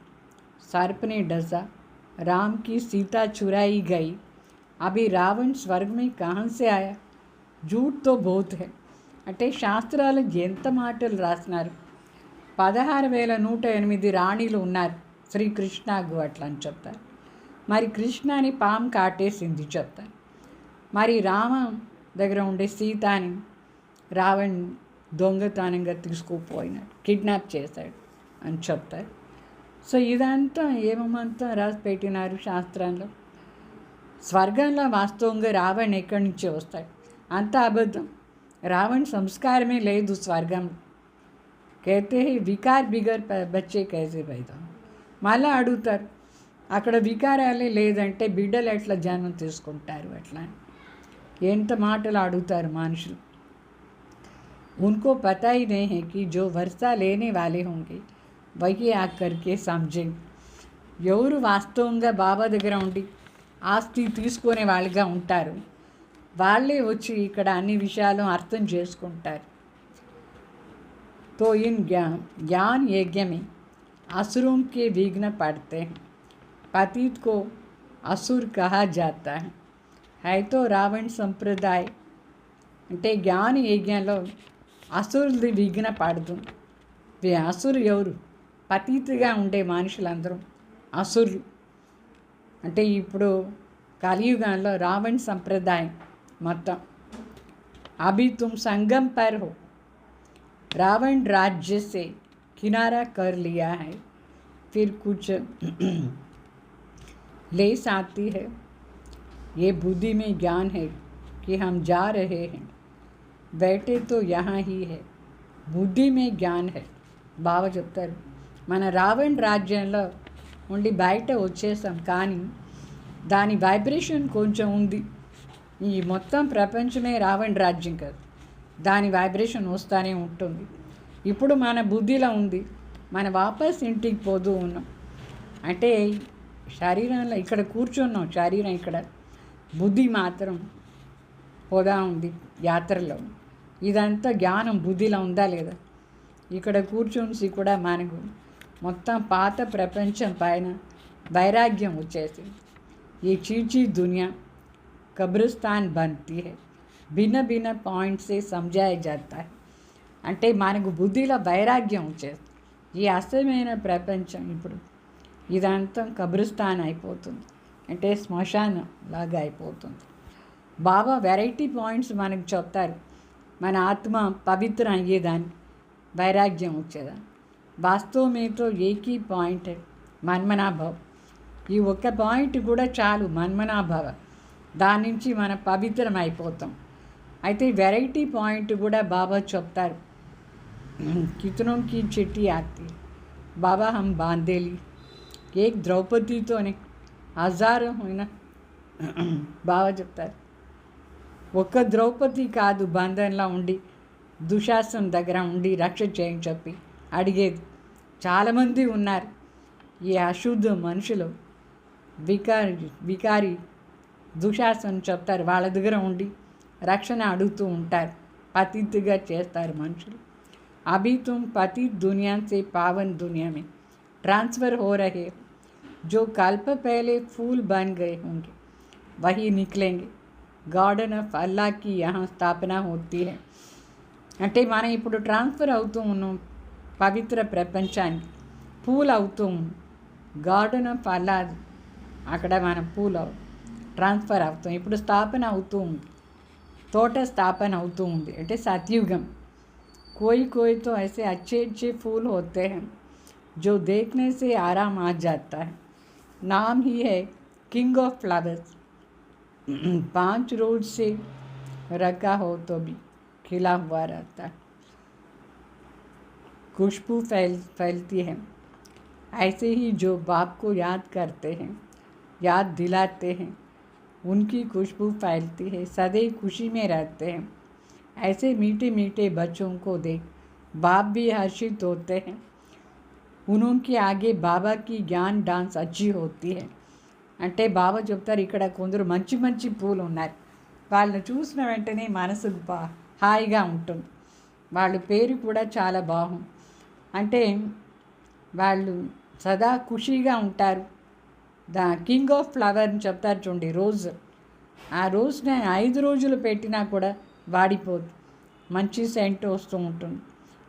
सर्प ने डसा, राम की सीता चुराई गई, अभी रावण स्वर्ग में कहाँ से आया. झूठ तो बहुत है. అంటే శాస్త్రాలు ఎంత మాటలు రాసినారు. 16,108 రాణిలు ఉన్నారు శ్రీకృష్ణకు అట్లా అని చెప్తారు. మరి కృష్ణని పాము కాటేసింది చెప్తారు. మరి రామ దగ్గర ఉండే సీతాని రావణ్ దొంగతనంగా తీసుకుపోయినాడు, కిడ్నాప్ చేశాడు అని చెప్తారు. సో ఇదంతా ఏమంతా రాసి పెట్టినారు శాస్త్రంలో. స్వర్గంలో వాస్తవంగా రావణ్ ఎక్కడి నుంచి వస్తాడు? అంతా అబద్ధం. రావణ్ సంస్కారమే లేదు స్వర్గం. कहते हैं వికార్ బిగర్ బచ్చే కైసే पैदा. మళ్ళీ అడుగుతారు, అక్కడ వికారాలే లేదంటే బిడ్డలు ఎట్లా జన్మ తీసుకుంటారు? అట్లా ఎంత మాటలు అడుగుతారు మనుషులు. उनको पता ही नहीं है कि जो वर्षा लेने वाले होंगे वही आकर के समझेंगे. ఎవరు వాస్తవంగా బాబా దగ్గర ఉండి ఆస్తి తీసుకునే వాళ్ళుగా ఉంటారు వాళ్ళే వచ్చి ఇక్కడ అన్ని విషయాలు అర్థం చేసుకుంటారు. तो इन ज्ञान यज्ञ में असुरों के विघ्न पड़ते हैं. पतित को असुर कहा जाता है तो रावण संप्रदाय అంటే జ్ఞాన యజ్ఞంలో అసురుది విఘ్న పడుతుంది. అసురు ఎవరు? పతితుగా ఉండే మనుషులందరూ అసురులు. అంటే ఇప్పుడు కలియుగంలో రావణ్ సంప్రదాయం మొత్తం. అభి తుమ్ సంగం పర్ హో, रावण राज्य से किनारा कर लिया है, फिर कुछ लेस आती है. ये बुद्धि में ज्ञान है कि हम जा रहे हैं, बैठे तो यहाँ ही है. బుద్ధి మే జ్ఞాన్ హై. బాబా చెప్తారు మన రావణ్ రాజ్యంలో ఉండి బయట వచ్చేసాం, కానీ దాని వైబ్రేషన్ కొంచెం ఉంది. ఈ మొత్తం ప్రపంచమే రావణ్ రాజ్యం కాదు, దాని వైబ్రేషన్ వస్తూనే ఉంటుంది. ఇప్పుడు మన బుద్ధిలో ఉంది, మన వాపస్ ఇంటికి పోతూ ఉన్నాం. అంటే శరీరంలో ఇక్కడ కూర్చున్నాం, శరీరం ఇక్కడ, బుద్ధి మాత్రం పోదా ఉంది యాత్రలో. ఇదంతా జ్ఞానం బుద్ధిలో ఉందా లేదా? ఇక్కడ కూర్చుని కూడా మనకు మొత్తం పాత ప్రపంచం పైన వైరాగ్యం వచ్చేసింది. ఈ చీచీ దునియా కబ్రిస్తాన్ बनती है, భిన్న భిన్న పాయింట్ సే సమజాయా జాతా హై. అంటే మనకు బుద్ధిలో వైరాగ్యం వచ్చేస్తుంది. ఈ అసమైన ప్రపంచం ఇప్పుడు ఇదంతా కబ్రిస్తాన్ అయిపోతుంది, అంటే శ్మశానం లాగా అయిపోతుంది. బాబా వెరైటీ పాయింట్స్ మనకు చెప్తారు, మన ఆత్మ పవిత్రం అయ్యేదాన్ని, వైరాగ్యం వచ్చేదాన్ని. వాస్తవమేతో ఏకీ పాయింట్ మన్మనాభావ. ఈ ఒక్క పాయింట్ కూడా చాలు, మన్మనాభావ. దాని నుంచి మనం పవిత్రం అయిపోతాం. అయితే వెరైటీ పాయింట్ కూడా బాబా చెప్తారు. కితనోं की चिट्ठी आती, बाबा हम बांधेली एक ద్రౌపదితోనే హజారం అయినా బాబా చెప్తారు. ఒక్క ద్రౌపది కాదు బంధంలో ఉండి దుశాసనం దగ్గర ఉండి రక్ష చేయని చెప్పి అడిగేది. చాలామంది ఉన్నారు ఈ అశుద్ధ మనుషులు, వికారి దుశాసనం చెప్తారు, వాళ్ళ దగ్గర ఉండి రక్షణ అడుగుతూ ఉంటారు, పతిత్గా చేస్తారు మనుషులు. अभी तुम पतित दुनिया से पावन दुनिया में ट्रांसफ़र हो रहे हो. जो कल्प पहले फूल बन गए होंगे वही निकलेंगे. गार्डन ऑफ अल्लाह की यहाँ स्थापना होती है. అంటే మనం ఇప్పుడు ట్రాన్స్ఫర్ అవుతూ ఉన్నాం పవిత్ర ప్రపంచానికి, పూలు అవుతూ ఉన్నాం. గార్డెన్ ఆఫ్ అల్లా అక్కడ మనం పూలు ట్రాన్స్ఫర్ అవుతాం. ఇప్పుడు స్థాపన అవుతూ ఉంది, తోట స్థాపన అవుతూ ఉంది. అంటే సత్యుగం. कोई कोई तो ऐसे अच्छे अच्छे फूल होते हैं जो देखने से आराम आ जाता है. नाम ही है किंग ऑफ फ्लावर्स. 5 रोज से रखा हो तो भी खिला हुआ रहता है, खुशबू फैलती है. ऐसे ही जो बाप को याद करते हैं, याद दिलाते हैं, उनकी खुशबू फैलती है, सदैव खुशी में रहते हैं. ऐसे मीठे मीठे बच्चों को देख बाप भी हर्षित होते हैं. उनके आगे बाबा की ज्ञान डांस अच्छी होती है. అంటే బాబా చెప్తారు ఇక్కడ కొందరు మంచి మంచి పూలు ఉన్నారు, వాళ్ళని చూసిన వెంటనే మనసుకు హాయిగా ఉంటుంది. వాళ్ళ పేరు కూడా చాలా బాగుంది. అంటే వాళ్ళు సదా ఖుషీగా ఉంటారు. కింగ్ ఆఫ్ ఫ్లవర్ అని చెప్తారు చూడండి, రోజు. ఆ రోజున 5 రోజులు పెట్టినా కూడా వాడిపోదు, మంచి సెంట్ వస్తూ ఉంటుంది.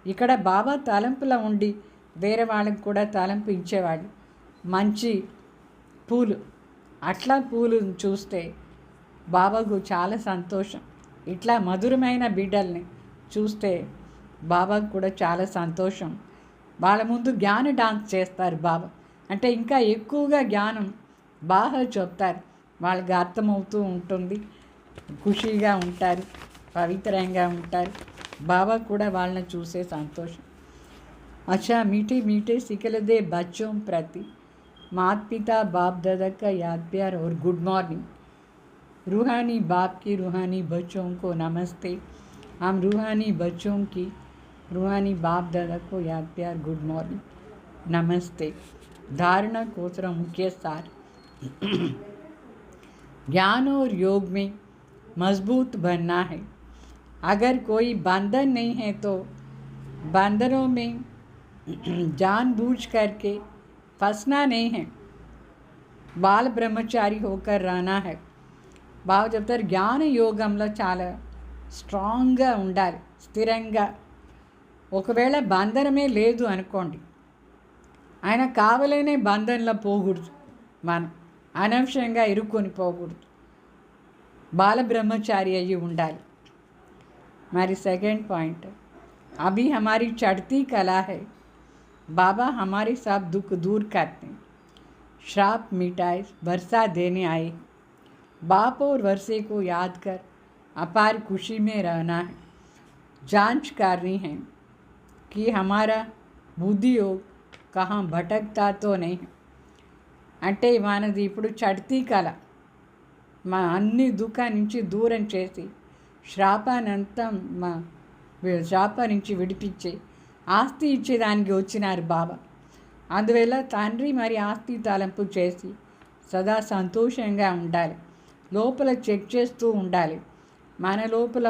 ఇక్కడ బాబా తలంపులో ఉండి వేరే వాళ్ళకి కూడా తలంపు ఇచ్చేవాడు, మంచి పూలు. అట్లా పూలు చూస్తే బాబాకు చాలా సంతోషం. ఇట్లా మధురమైన బిడ్డల్ని చూస్తే బాబాకు కూడా చాలా సంతోషం. వాళ్ళ ముందు జ్ఞాన డాన్స్ చేస్తారు బాబా. అంటే ఇంకా ఎక్కువగా జ్ఞానం బాగా చెప్తారు. వాళ్ళకి అర్థమవుతూ ఉంటుంది, ఖుషీగా ఉంటారు, పవిత్రంగా ఉంటారు. బాబా కూడా వాళ్ళని చూసే సంతోషం. अच्छा मीठे मीठे सिकलदे बच्चों प्रति माता पिता बाप दादा का याद प्यार और गुड मॉर्निंग। रूहानी बाप की रूहानी बच्चों को नमस्ते। हम रूहानी बच्चों की रूहानी बाप दादा को याद प्यार गुड मॉर्निंग नमस्ते। धारणा कोसरा मुख्य सार। ज्ञान और योग में मजबूत बनना है। अगर कोई बंधन नहीं है तो बंधनों में जानबूझ करके फंसना नहीं है, बाल ब्रह्मचारी होकर रहना है। బాగా చెప్తారు, జ్ఞాన యోగంలో చాలా స్ట్రాంగ్గా ఉండాలి, స్థిరంగా. ఒకవేళ బంధనమే లేదు అనుకోండి, ఆయన కావాలనే బంధంలో పోకూడదు, మనం అనవసరంగా ఇరుక్కొని పోకూడదు, బాల బ్రహ్మచారి అయ్యి ఉండాలి. మరి సెకండ్ పాయింట్, अभी हमारी चढ़ती कला है, बाबा हमारे सब दुख दूर करते हैं, श्राप मिटाए वर्षा देने आए। बाप और वर्षे को याद कर अपार खुशी में रहना है। जांच करनी है कि हमारा बुद्धि योग कहाँ भटकता तो नहीं। అంటే మనది ఇప్పుడు చడ్తీ కళ, మా అన్ని దుఃఖం నుంచి దూరం చేసి శ్రాపానంతా శాప నుంచి విడిపించి ఆస్తి ఇచ్చేదానికి వచ్చినారు బాబా. అందువల్ల తండ్రి మరి ఆస్తి తలంపు చేసి సదా సంతోషంగా ఉండాలి, లోపల చెక్ చేస్తూ ఉండాలి. మన లోపల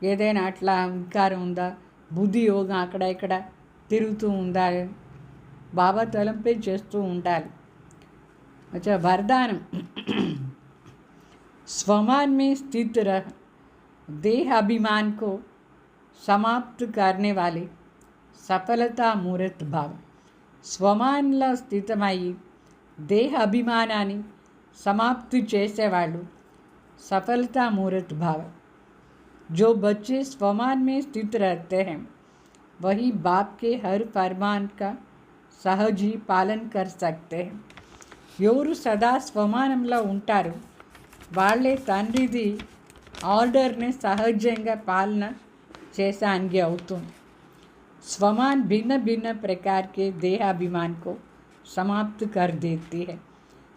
ఏదైనా అట్లా వికారం ఉందా, బుద్ధి యోగం అక్కడ ఇక్కడ తిరుగుతూ ఉందా, బాబా తలంపే చేస్తూ ఉండాలి. अच्छा वरदान, स्वमान में स्थित रह, देह अभिमान को समाप्त करने वाले सफलता मूर्त भाव. స్వమాన్లో స్థితమయ్యి దేహ అభిమానాన్ని समाप्ति చేసేవాళ్ళు सफलता मूर्त भाव. जो बच्चे स्वमान में स्थित रहते हैं वही बाप के हर फरमान का सहज ही पालन कर सकते हैं. ఎవరు సదా స్వమానంలో ఉంటారు వాళ్ళే తండ్రిది ఆర్డర్ని సహజంగా పాలన చేసానికి అవుతుంది. स्वमान भिन्न भिन्न प्रकार के देहाभिमान को समाप्त कर देती है.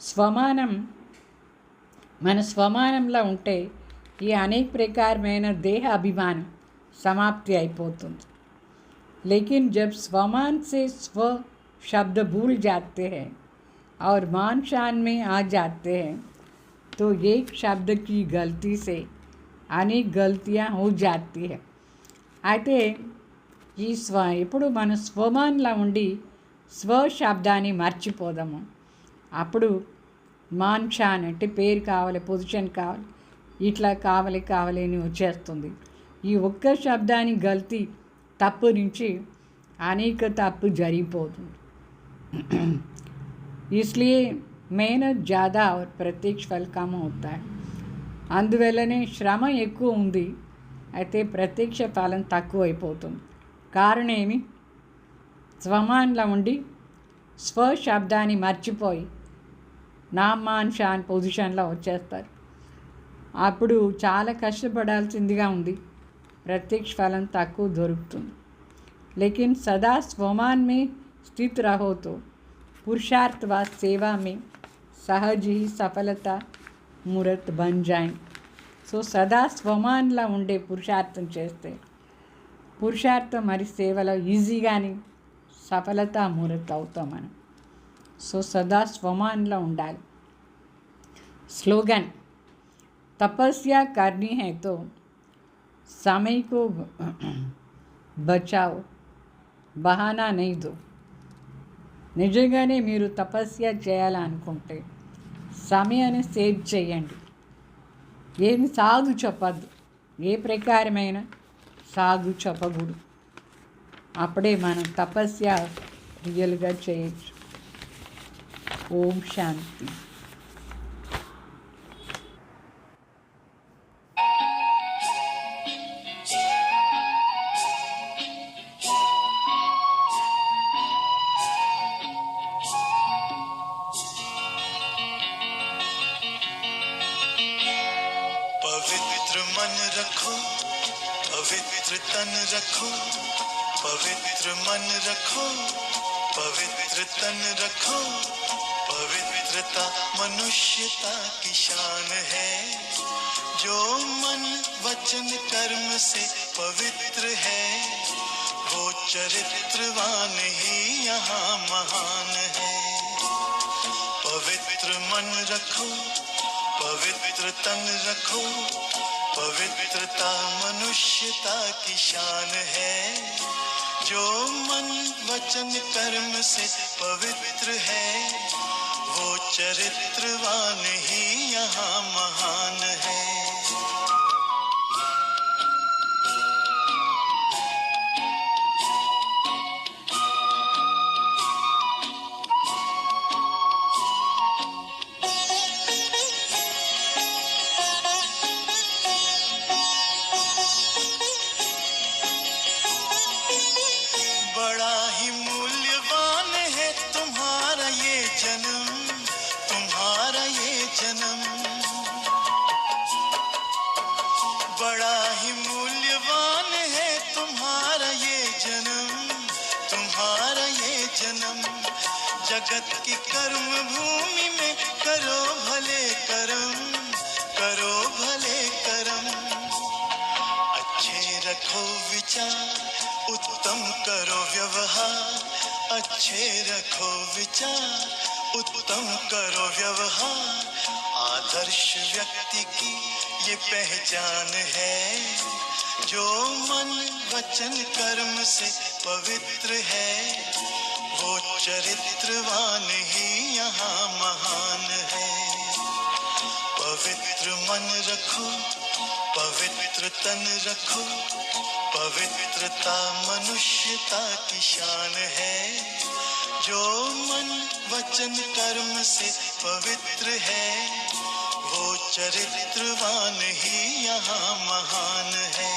స్వమానం, మన స్వమానంలో ఉంటే ఈ అనేక ప్రకారమైన దేహ అభిమానం समाप्ति అయిపోతుంది. लेकिन जब स्वमान से स्व शब्द भूल जाते हैं और मान शान में आ जाते हैं तो एक शब्द की गलती से अनेक गलतियाँ हो जाती है. అయితే ఈ ఇప్పుడు మన స్వమాన్లా ఉండి స్వశబ్దాన్ని మర్చిపోదాము. అప్పుడు మాన్ షాన్ అంటే పేరు కావాలి, పొజిషన్ కావాలి, ఇట్లా కావాలి అని వచ్చేస్తుంది. ఈ ఒక్క శబ్దాన్ని గల్తీ తప్పు నుంచి అనేక తప్పు జరిగిపోతుంది. इसलिए मेहनत ज़्यादा और प्रत्यक्ष फल कम होता है. అందువల్లనే శ్రమ ఎక్కువ ఉంది, అయితే ప్రత్యక్ష ఫలం తక్కువ అయిపోతుంది. కారణం ఏమి? స్వమాన్లో ఉండి స్వశబ్దాన్ని మర్చిపోయి నామాన్ షాన్ పొజిషన్లో వచ్చేస్తారు. అప్పుడు చాలా కష్టపడాల్సిందిగా ఉంది, ప్రత్యక్ష ఫలం తక్కువ దొరుకుతుంది. लेकिन सदा स्वमान में स्थित रहो तो पुरुषार्थ व सेवा में सहज ही सफलता मूर्त बन जाए. సో సదా స్వమాన్లా ఉండే పురుషార్థం చేస్తే పురుషార్థం మరి సేవలో ఈజీగాని సఫలత మూర్తి అవుతాం మనం. సో సదా స్వమాన్లో ఉండాలి. స్లోగన్, तपस्या करनी है तो समय को बचाओ, బహానా नहीं दो. నిజంగానే మీరు తపస్య చేయాలనుకుంటే సమయాన్ని సేవ్ చేయండి. ఏమి సాగు చెప్పద్దు, ఏ ప్రకారమైన సాగు చెప్పకూడదు. అప్పుడే మనం తపస్య రియల్గా చేయొచ్చు. ఓం శాంతి. पवित्र मन रखो, पवित्र तन रखो, पवित्र मन रखो, पवित्र तन रखो। पवित्रता मनुष्यता की शान है, जो मन वचन कर्म से पवित्र है, वो चरित्रवान ही यहाँ महान है। पवित्र मन रखो, पवित्र तन रखो, पवित्रता मनुष्यता की शान है, जो मन वचन कर्म से पवित्र है, वो चरित्रवान ही यहाँ महान है। बड़ा ही मूल्यवान है तुम्हारा ये जन्म, तुम्हारा ये जन्म। बड़ा ही मूल्यवान है तुम्हारा ये जन्म, तुम्हारा ये जन्म। जगत की कर्म भूमि में करो भले कर्म, करो भले कर्म। अच्छे रखो विचार, उत्तम करो व्यवहार, अच्छे रखो विचार, उत्तम करो व्यवहार। आदर्श व्यक्ति की ये पहचान है, जो मन वचन कर्म से पवित्र है, वो चरित्रवान ही यहाँ महान है। पवित्र मन रखो, पवित्र तन रखो, पवित्रता मनुष्यता की शान है, जो मन वचन कर्म से पवित्र है, वो चरित्रवान ही यहाँ महान है।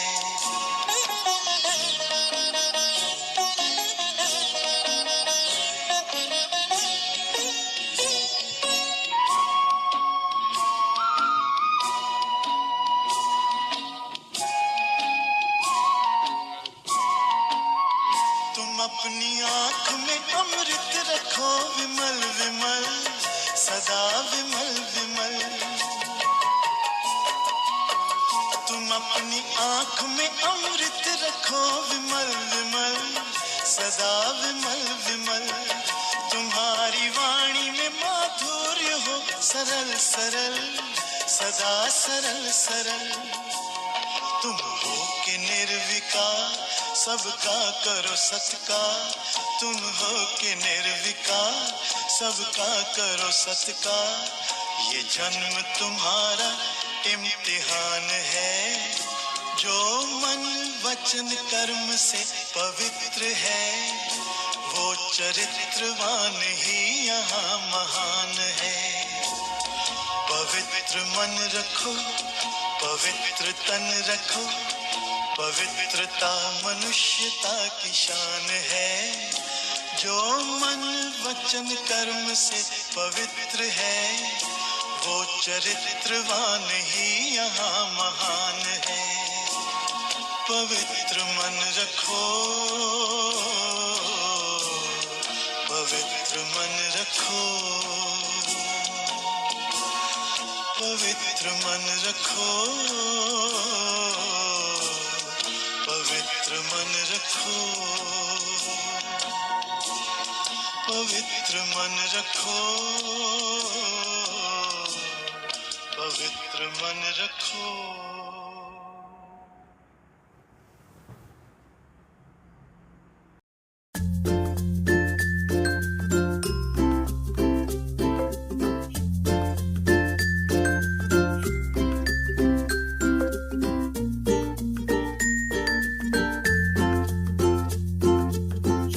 अपनी आँख में अमृत रखो विमल विमल, सदा विमल विमल। तुम अपनी आँख में अमृत रखो विमल विमल, सदा विमल विमल। तुम्हारी वाणी में माधुर्य हो सरल सरल, सदा सरल सरल। तुम हो के निर्विकार, सबका करो सत्कार। तुम हो के निर्विकार, सबका करो सत्कार। ये जन्म तुम्हारा इम्तिहान है, जो मन वचन कर्म से पवित्र है, वो चरित्रवान ही यहाँ महान है। पवित्र मन रखो, पवित्र तन रखो, पवित्रता मनुष्यता की शान है, जो मन वचन कर्म से पवित्र है, वो चरित्रवान ही यहाँ महान है। पवित्र मन रखो, पवित्र मन रखो, पवित्र मन रखो, पवित्र मन रखो, पवित्र मन रखो, पवित्र मन रखो।